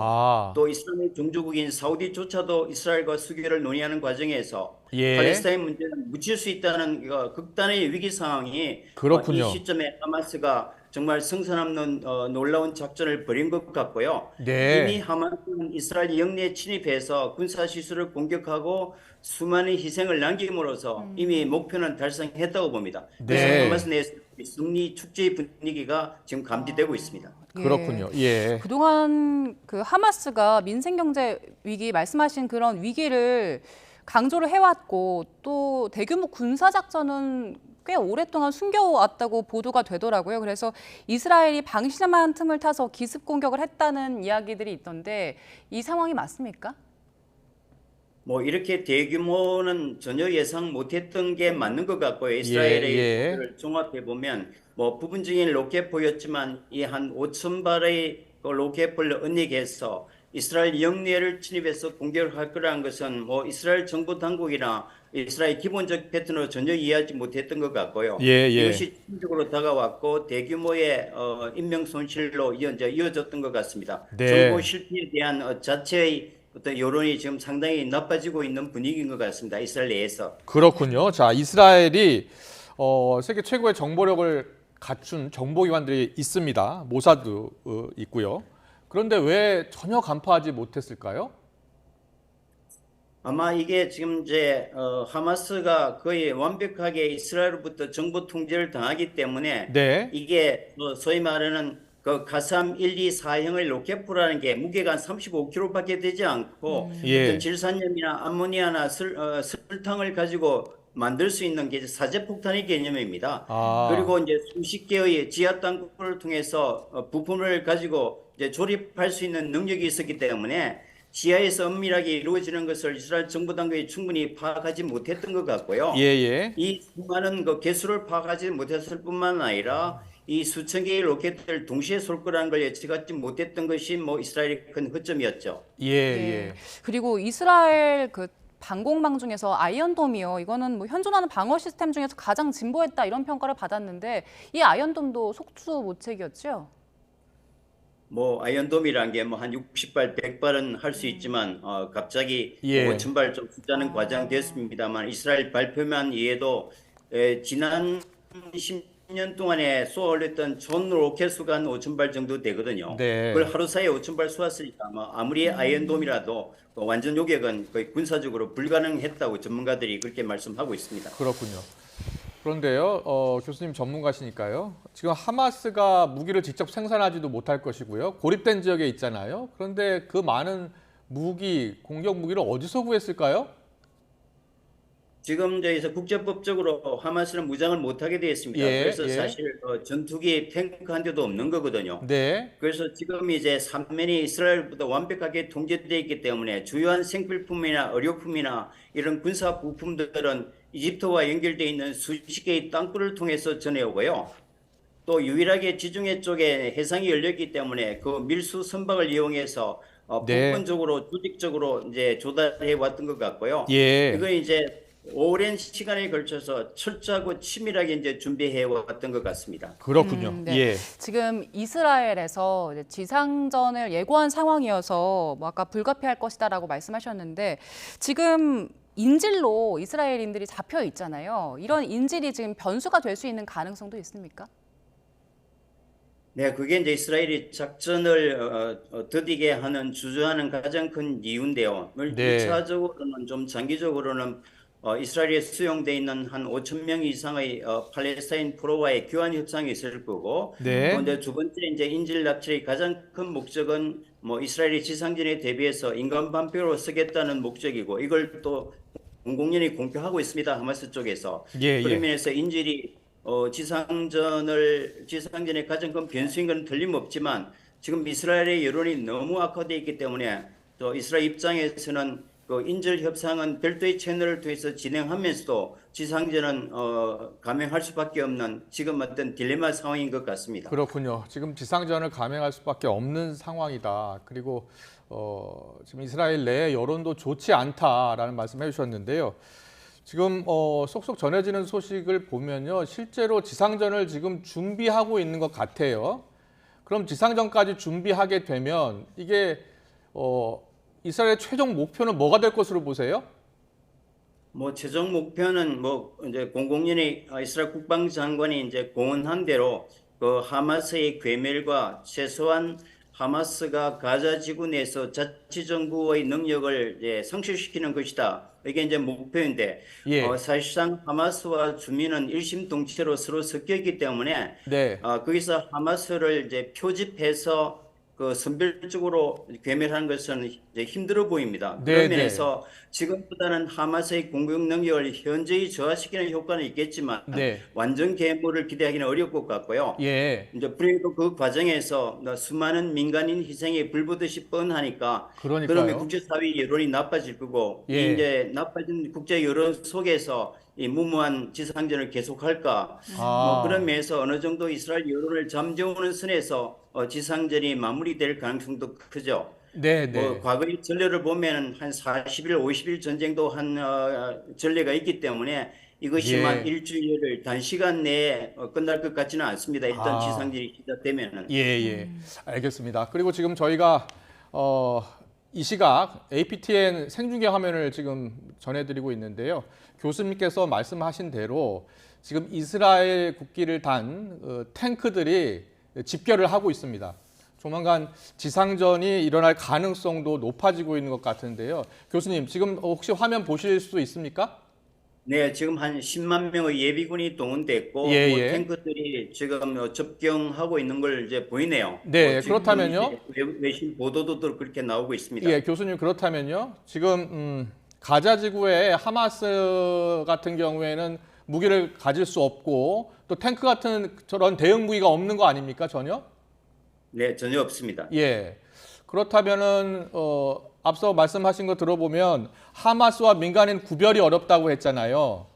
또 이슬람의 종주국인 사우디조차도 이스라엘과 수교를 논의하는 과정에서 팔레스타인 문제는 묻힐 수 있다는 극단의 위기 상황이 그렇군요. 이 시점에 하마스가 정말 성선 없는 놀라운 작전을 벌인 것 같고요. 네. 이미 하마스는 이스라엘 영내에 침입해서 군사시설을 공격하고 수많은 희생을 남김으로써 이미 목표는 달성했다고 봅니다. 그래서 네. 하마스 내에서 승리 축제의 분위기가 지금 감지되고 있습니다. 그렇군요. 예. 그동안 그 하마스가 민생 경제 위기 말씀하신 그런 위기를 강조를 해왔고 또 대규모 군사 작전은 꽤 오랫동안 숨겨왔다고 보도가 되더라고요. 그래서 이스라엘이 방심한 틈을 타서 기습 공격을 했다는 이야기들이 있던데 이 상황이 맞습니까? 이렇게 대규모는 전혀 예상 못했던 게 맞는 것 같고요. 이스라엘의 목표를 종합해 보면 부분적인 로켓포였지만 이 한 5,000발의 로켓포를 은닉해서 이스라엘 영내를 침입해서 공격을 할 거라는 것은 이스라엘 정부 당국이나 이스라엘 기본적 패턴으로 전혀 이해하지 못했던 것 같고요. 이것이 충격으로 다가왔고 대규모의 인명 손실로 이어졌던 것 같습니다. 정보 실패에 대한 자체의 어떤 여론이 지금 상당히 나빠지고 있는 분위기인 것 같습니다. 이스라엘 내에서. 그렇군요. 자, 이스라엘이 세계 최고의 정보력을 갖춘 정보기관들이 있습니다. 모사드 있고요. 그런데 왜 전혀 간파하지 못했을까요? 아마 이게 지금 하마스가 거의 완벽하게 이스라엘로부터 정보 통제를 당하기 때문에 이게 소위 말하는 그 가삼 1, 2, 4형의 로켓포라는 게 무게가 한 35kg밖에 되지 않고 어떤 질산염이나 암모니아나 설탕을 가지고 만들 수 있는 게 사제폭탄의 개념입니다. 그리고 이제 수십 개의 지하 땅굴을 통해서 부품을 가지고 이제 조립할 수 있는 능력이 있었기 때문에 지하에서 엄밀하게 이루어지는 것을 이스라엘 정부 당국이 충분히 파악하지 못했던 것 같고요. 이 수많은 개수를 파악하지 못했을 뿐만 아니라 이 수천 개의 로켓을 동시에 쏠 거라는 걸 예측하지 못했던 것이 이스라엘의 큰 허점이었죠. 그리고 이스라엘 방공망 중에서 아이언돔이요. 이거는 현존하는 방어 시스템 중에서 가장 진보했다 이런 평가를 받았는데 이 아이언돔도 속수무책이었죠? 아이언돔이란 게 한 60발, 100발은 할 수 있지만 갑자기 5,000발 좀 숫자는 과장됐습니다만 이스라엘 발표만 이해도 지난 10년 동안에 쏘아올렸던 전 로켓 수가 한 5,000발 정도 되거든요. 그걸 하루 사이에 5,000발 쏘았으니까 아무리 아이언돔이라도 완전 요격은 거의 군사적으로 불가능했다고 전문가들이 그렇게 말씀하고 있습니다. 그렇군요. 그런데요, 교수님 전문가시니까요. 지금 하마스가 무기를 직접 생산하지도 못할 것이고요. 고립된 지역에 있잖아요. 그런데 그 많은 공격 무기를 어디서 구했을까요? 지금 저희서 국제법적으로 하마스는 무장을 못하게 되어 있습니다. 그래서 사실 전투기 탱크 한 대도 없는 거거든요. 그래서 지금 이제 삼면이 이스라엘보다 완벽하게 통제되어 있기 때문에 주요한 생필품이나 의료품이나 이런 군사 부품들은 이집트와 연결되어 있는 수십 개의 땅굴을 통해서 전해오고요. 또 유일하게 지중해 쪽에 해상이 열렸기 때문에 그 밀수 선박을 이용해서 부분적으로 조직적으로 이제 조달해 왔던 것 같고요. 이건 이제 오랜 시간에 걸쳐서 철저하고 치밀하게 이제 준비해 왔던 것 같습니다. 그렇군요. 네. 예. 지금 이스라엘에서 이제 지상전을 예고한 상황이어서 뭐 아까 불가피할 것이다라고 말씀하셨는데 지금 인질로 이스라엘인들이 잡혀 있잖아요. 이런 인질이 지금 변수가 될 수 있는 가능성도 있습니까? 네, 그게 이제 이스라엘이 작전을 더디게 하는 주저하는 가장 큰 이유인데요. 네. 1차적으로는 좀 장기적으로는 이스라엘에 수용돼 있는 한 5천 명 이상의 팔레스타인 포로와의 교환 협상이 있을 거고, 네. 그런데 두 번째 이제 인질 납치의 가장 큰 목적은 뭐 이스라엘이 지상전에 대비해서 인간 반표로 쓰겠다는 목적이고, 이걸 또 공공연히 공표하고 있습니다. 하마스 쪽에서. 예, 그런 예. 면에서 인질이 지상전의 가장 큰 변수인 건 틀림없지만 지금 이스라엘의 여론이 너무 악화되어 있기 때문에 또 이스라엘 입장에서는 그 인질 협상은 별도의 채널을 통해서 진행하면서도 지상전은 감행할 수밖에 없는 지금 어떤 딜레마 상황인 것 같습니다. 그렇군요. 지금 지상전을 감행할 수밖에 없는 상황이다. 그리고 지금 이스라엘 내 여론도 좋지 않다라는 말씀해 주셨는데요. 지금 속속 전해지는 소식을 보면요. 실제로 지상전을 지금 준비하고 있는 것 같아요. 그럼 지상전까지 준비하게 되면 이게 이스라엘의 최종 목표는 뭐가 될 것으로 보세요? 뭐 최종 목표는 뭐 이제 공공연히 이스라엘 국방장관이 이제 공언한 대로 그 하마스의 괴멸과 최소한 하마스가 가자 지구 내에서 자치정부의 능력을 이제 상실시키는 것이다. 이게 이제 목표인데 예. 사실상 하마스와 주민은 일심동체로 서로 섞여 있기 때문에 네. 거기서 하마스를 이제 표집해서 그 선별적으로 괴멸하는 것은 이제 힘들어 보입니다. 네, 그런 면에서 지금보다는 하마스의 공격 능력을 현저히 저하시키는 효과는 있겠지만 네. 완전 괴물을 기대하기는 어려울 것 같고요. 예. 이제 그리고 그 과정에서 수많은 민간인 희생이 불보듯이 뻔하니까 그러니까요. 그러면 국제사회 여론이 나빠질 거고 예. 이 이제 나빠진 국제 여론 속에서 이 무모한 지상전을 계속할까 뭐 그런 면에서 어느 정도 이스라엘 여론을 잠재우는 선에서 지상전이 마무리될 가능성도 크죠. 네, 네. 뭐 과거의 전례를 보면 한 40일, 50일 전쟁도 한 전례가 있기 때문에 이것이 예. 만 일주일을 단시간 내에 끝날 것 같지는 않습니다. 일단 아. 지상전이 시작되면은. 예, 예. 알겠습니다. 그리고 지금 저희가 이 시각 APTN 생중계 화면을 지금 전해드리고 있는데요. 교수님께서 말씀하신 대로 지금 이스라엘 국기를 단 탱크들이 집결을 하고 있습니다. 조만간 지상전이 일어날 가능성도 높아지고 있는 것 같은데요. 교수님, 지금 혹시 화면 보실 수 있습니까? 네, 지금 한 10만 명의 예비군이 동원됐고 예, 뭐 예. 탱크들이 지금 접경하고 있는 걸 이제 보이네요. 네, 지금 그렇다면요? 외신 보도도 또 그렇게 나오고 있습니다. 예, 교수님 그렇다면요. 지금 가자 지구에 하마스 같은 경우에는 무기를 가질 수 없고 또 탱크 같은 저런 대응 무기가 없는 거 아닙니까, 전혀? 네, 전혀 없습니다. 예. 그렇다면은 앞서 말씀하신 거 들어보면 하마스와 민간인 구별이 어렵다고 했잖아요.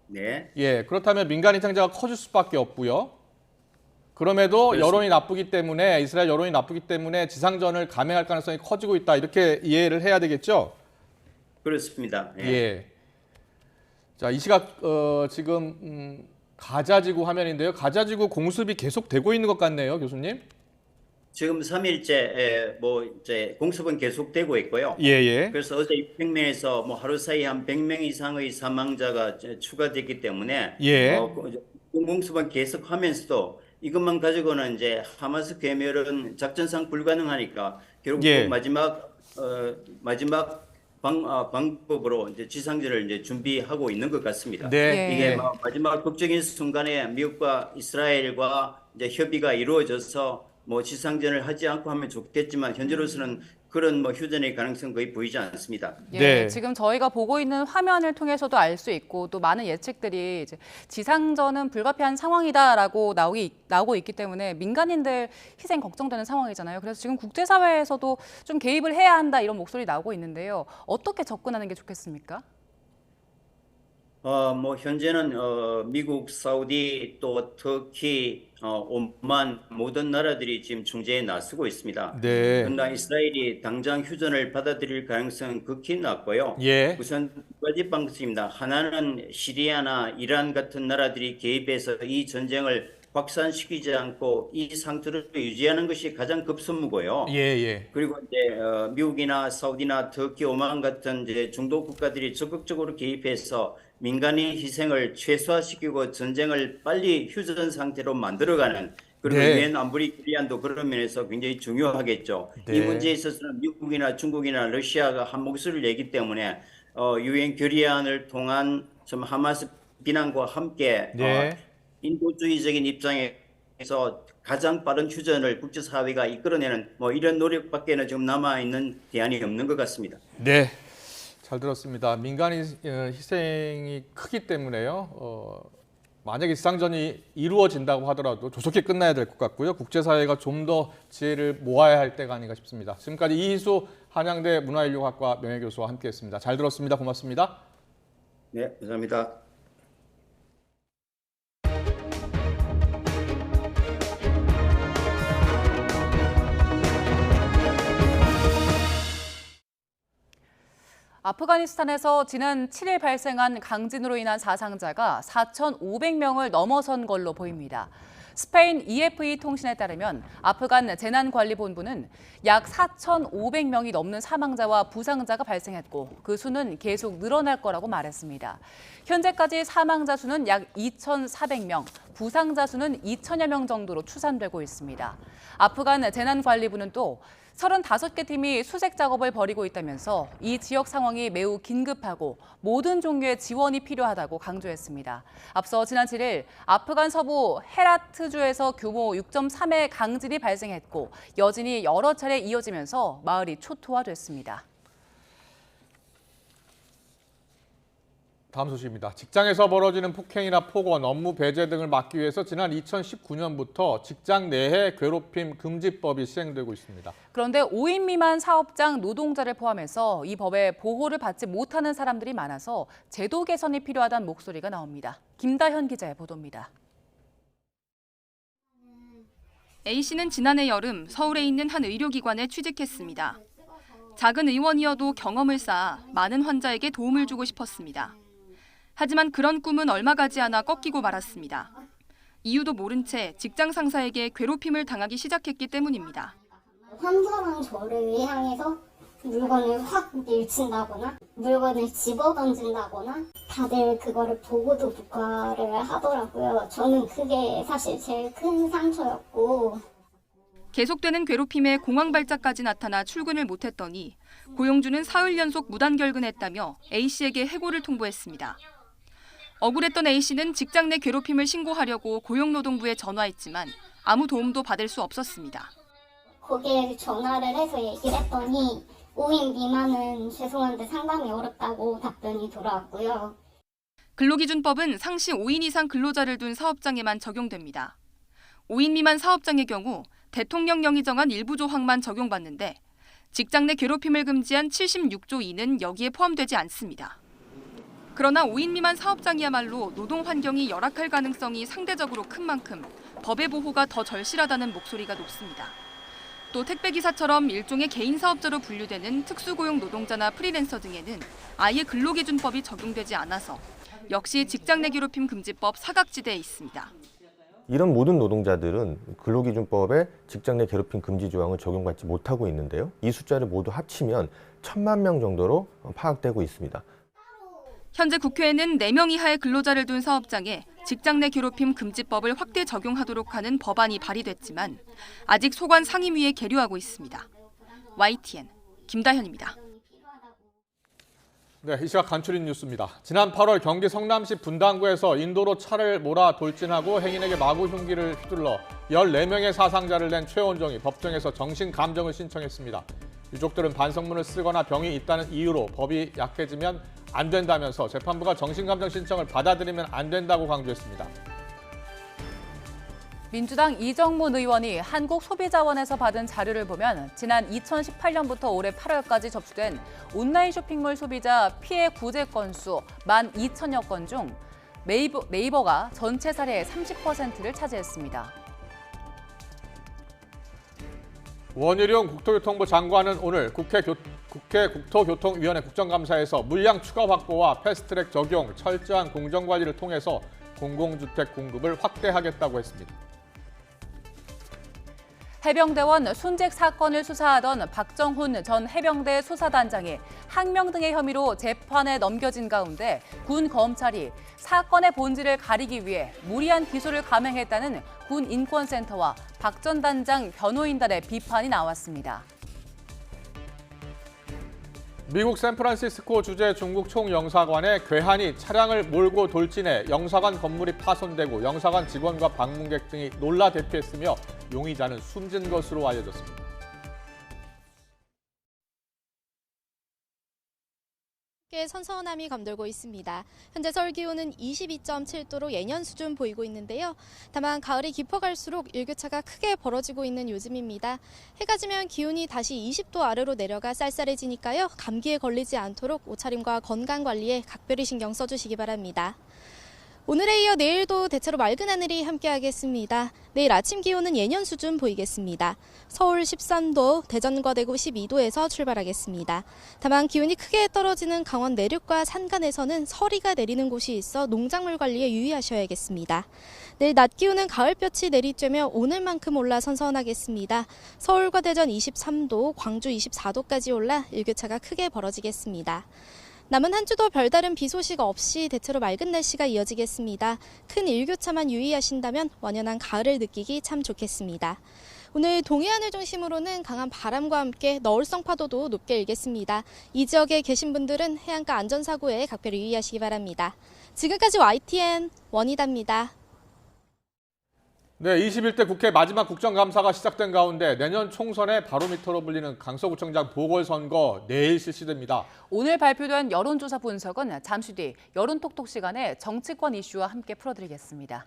네. 예. 그렇다면 민간인 생자가 커질 수밖에 없고요. 그럼에도 그렇습니다. 여론이 나쁘기 때문에 이스라엘 여론이 나쁘기 때문에 지상전을 감행할 가능성이 커지고 있다. 이렇게 이해를 해야 되겠죠? 그렇습니다. 예. 예. 자, 이 시각 지금 가자지구 화면인데요. 가자지구 공습이 계속되고 있는 것 같네요, 교수님. 지금 3일째 뭐 이제 공습은 계속되고 있고요. 예, 예. 그래서 어제 평면에서 뭐 하루 사이 한 100명 이상의 사망자가 추가됐기 때문에 예. 공습은 계속하면서도 이것만 가지고는 이제 하마스 괴멸은 작전상 불가능하니까 결국 예. 그 마지막 방법으로 이제 지상전을 이제 준비하고 있는 것 같습니다. 네. 이게 예. 마지막 극적인 순간에 미국과 이스라엘과 이제 협의가 이루어져서 뭐 지상전을 하지 않고 하면 좋겠지만 현재로서는 그런 뭐 휴전의 가능성 거의 보이지 않습니다. 예, 네. 지금 저희가 보고 있는 화면을 통해서도 알 수 있고 또 많은 예측들이 이제 지상전은 불가피한 상황이다라고 나오고 있기 때문에 민간인들 희생 걱정되는 상황이잖아요. 그래서 지금 국제사회에서도 좀 개입을 해야 한다 이런 목소리 나오고 있는데요. 어떻게 접근하는 게 좋겠습니까? 현재는 미국, 사우디, 또 터키, 오만 모든 나라들이 지금 중재에 나서고 있습니다. 네. 그러나 이스라엘이 당장 휴전을 받아들일 가능성은 극히 낮고요. 예. 우선 두 가지 방식입니다. 하나는 시리아나 이란 같은 나라들이 개입해서 이 전쟁을 확산시키지 않고 이 상태를 유지하는 것이 가장 급선무고요. 예. 그리고 이제 미국이나 사우디나 터키, 오만 같은 이제 중도 국가들이 적극적으로 개입해서 민간인 희생을 최소화시키고 전쟁을 빨리 휴전 상태로 만들어가는, 그리고 네. 유엔 안보리 결의안도 그런 면에서 굉장히 중요하겠죠. 네. 이 문제에 있어서는 미국이나 중국이나 러시아가 한 목소리를 내기 때문에 유엔 결의안을 통한 좀 하마스 비난과 함께 네. 인도주의적인 입장에서 가장 빠른 휴전을 국제사회가 이끌어내는 이런 노력밖에는 지금 남아있는 대안이 없는 것 같습니다. 네. 잘 들었습니다. 민간인 희생이 크기 때문에요. 만약에 지상전이 이루어진다고 하더라도 조속히 끝나야 될 것 같고요. 국제사회가 좀 더 지혜를 모아야 할 때가 아닌가 싶습니다. 지금까지 이희수 한양대 문화인류학과 명예교수와 함께했습니다. 잘 들었습니다. 고맙습니다. 네, 감사합니다. 아프가니스탄에서 지난 7일 발생한 강진으로 인한 사상자가 4,500명을 넘어선 걸로 보입니다. 스페인 EFE 통신에 따르면 아프간 재난관리본부는 약 4,500명이 넘는 사망자와 부상자가 발생했고 그 수는 계속 늘어날 거라고 말했습니다. 현재까지 사망자 수는 약 2,400명, 부상자 수는 2,000여 명 정도로 추산되고 있습니다. 아프간 재난관리부는 또 35개 팀이 수색 작업을 벌이고 있다면서 이 지역 상황이 매우 긴급하고 모든 종류의 지원이 필요하다고 강조했습니다. 앞서 지난 7일 아프간 서부 헤라트주에서 규모 6.3의 강진이 발생했고 여진이 여러 차례 이어지면서 마을이 초토화됐습니다. 다음 소식입니다. 직장에서 벌어지는 폭행이나 폭언, 업무 배제 등을 막기 위해서 지난 2019년부터 직장 내에 괴롭힘 금지법이 시행되고 있습니다. 그런데 5인 미만 사업장 노동자를 포함해서 이 법의 보호를 받지 못하는 사람들이 많아서 제도 개선이 필요하다는 목소리가 나옵니다. 김다현 기자의 보도입니다. A씨는 지난해 여름 서울에 있는 한 의료기관에 취직했습니다. 작은 의원이어도 경험을 쌓아 많은 환자에게 도움을 주고 싶었습니다. 하지만 그런 꿈은 얼마 가지 않아 꺾이고 말았습니다. 이유도 모른 채 직장 상사에게 괴롭힘을 당하기 시작했기 때문입니다. 환자랑 저를 향해서 물건을 확 밀친다거나 물건을 집어 던진다거나 다들 그거를 보고도 묵과를 하더라고요. 저는 그게 사실 제일 큰 상처였고. 계속되는 괴롭힘에 공황발작까지 나타나 출근을 못했더니 고용주는 사흘 연속 무단결근했다며 A씨에게 해고를 통보했습니다. 억울했던 A씨는 직장 내 괴롭힘을 신고하려고 고용노동부에 전화했지만 아무 도움도 받을 수 없었습니다. 거기에 전화를 해서 얘기를 했더니 5인 미만은 죄송한데 상담이 어렵다고 답변이 돌아왔고요. 근로기준법은 상시 5인 이상 근로자를 둔 사업장에만 적용됩니다. 5인 미만 사업장의 경우 대통령령이 정한 일부 조항만 적용받는데 직장 내 괴롭힘을 금지한 76조 2는 여기에 포함되지 않습니다. 그러나 5인 미만 사업장이야말로 노동 환경이 열악할 가능성이 상대적으로 큰 만큼 법의 보호가 더 절실하다는 목소리가 높습니다. 또 택배기사처럼 일종의 개인 사업자로 분류되는 특수고용 노동자나 프리랜서 등에는 아예 근로기준법이 적용되지 않아서 역시 직장 내 괴롭힘 금지법 사각지대에 있습니다. 이런 모든 노동자들은 근로기준법의 직장 내 괴롭힘 금지 조항을 적용받지 못하고 있는데요. 이 숫자를 모두 합치면 1,000만 명 정도로 파악되고 있습니다. 현재 국회에는 4명 이하의 근로자를 둔 사업장에 직장 내 괴롭힘 금지법을 확대 적용하도록 하는 법안이 발의됐지만 아직 소관 상임위에 계류하고 있습니다. YTN 김다현입니다. 네, 이 시각 간추린 뉴스입니다. 지난 8월 경기 성남시 분당구에서 인도로 차를 몰아 돌진하고 행인에게 마구 흉기를 휘둘러 14명의 사상자를 낸 최원정이 법정에서 정신감정을 신청했습니다. 유족들은 반성문을 쓰거나 병이 있다는 이유로 법이 약해지면 안 된다면서 재판부가 정신감정 신청을 받아들이면 안 된다고 강조했습니다. 민주당 이정문 의원이 한국소비자원에서 받은 자료를 보면 지난 2018년부터 올해 8월까지 접수된 온라인 쇼핑몰 소비자 피해 구제 건수 12,000여 건 중 네이버가 전체 사례의 30%를 차지했습니다. 원희룡 국토교통부 장관은 오늘 국회 국토교통위원회 국정감사에서 물량 추가 확보와 패스트트랙 적용, 철저한 공정관리를 통해서 공공주택 공급을 확대하겠다고 했습니다. 해병대원 순직 사건을 수사하던 박정훈 전 해병대 수사단장이 항명 등의 혐의로 재판에 넘겨진 가운데 군 검찰이 사건의 본질을 가리기 위해 무리한 기소를 감행했다는 군 인권센터와 박 전 단장 변호인단의 비판이 나왔습니다. 미국 샌프란시스코 주재 중국 총영사관에 괴한이 차량을 몰고 돌진해 영사관 건물이 파손되고 영사관 직원과 방문객 등이 놀라 대피했으며 용의자는 숨진 것으로 알려졌습니다. 선선함이 감돌고 있습니다. 현재 서울 기온은 22.7도로 예년 수준 보이고 있는데요. 다만 가을이 깊어갈수록 일교차가 크게 벌어지고 있는 요즘입니다. 해가 지면 기온이 다시 20도 아래로 내려가 쌀쌀해지니까요. 감기에 걸리지 않도록 옷차림과 건강 관리에 각별히 신경 써주시기 바랍니다. 오늘에 이어 내일도 대체로 맑은 하늘이 함께하겠습니다. 내일 아침 기온은 예년 수준 보이겠습니다. 서울 13도, 대전과 대구 12도에서 출발하겠습니다. 다만 기온이 크게 떨어지는 강원 내륙과 산간에서는 서리가 내리는 곳이 있어 농작물 관리에 유의하셔야겠습니다. 내일 낮 기온은 가을볕이 내리쬐며 오늘만큼 올라 선선하겠습니다. 서울과 대전 23도, 광주 24도까지 올라 일교차가 크게 벌어지겠습니다. 남은 한 주도 별다른 비 소식 없이 대체로 맑은 날씨가 이어지겠습니다. 큰 일교차만 유의하신다면 완연한 가을을 느끼기 참 좋겠습니다. 오늘 동해안을 중심으로는 강한 바람과 함께 너울성 파도도 높게 일겠습니다. 이 지역에 계신 분들은 해안가 안전사고에 각별히 유의하시기 바랍니다. 지금까지 YTN 원희다입니다. 네, 21대 국회 마지막 국정감사가 시작된 가운데 내년 총선의 바로미터로 불리는 강서구청장 보궐선거 내일 실시됩니다. 오늘 발표된 여론조사 분석은 잠시 뒤 여론톡톡 시간에 정치권 이슈와 함께 풀어드리겠습니다.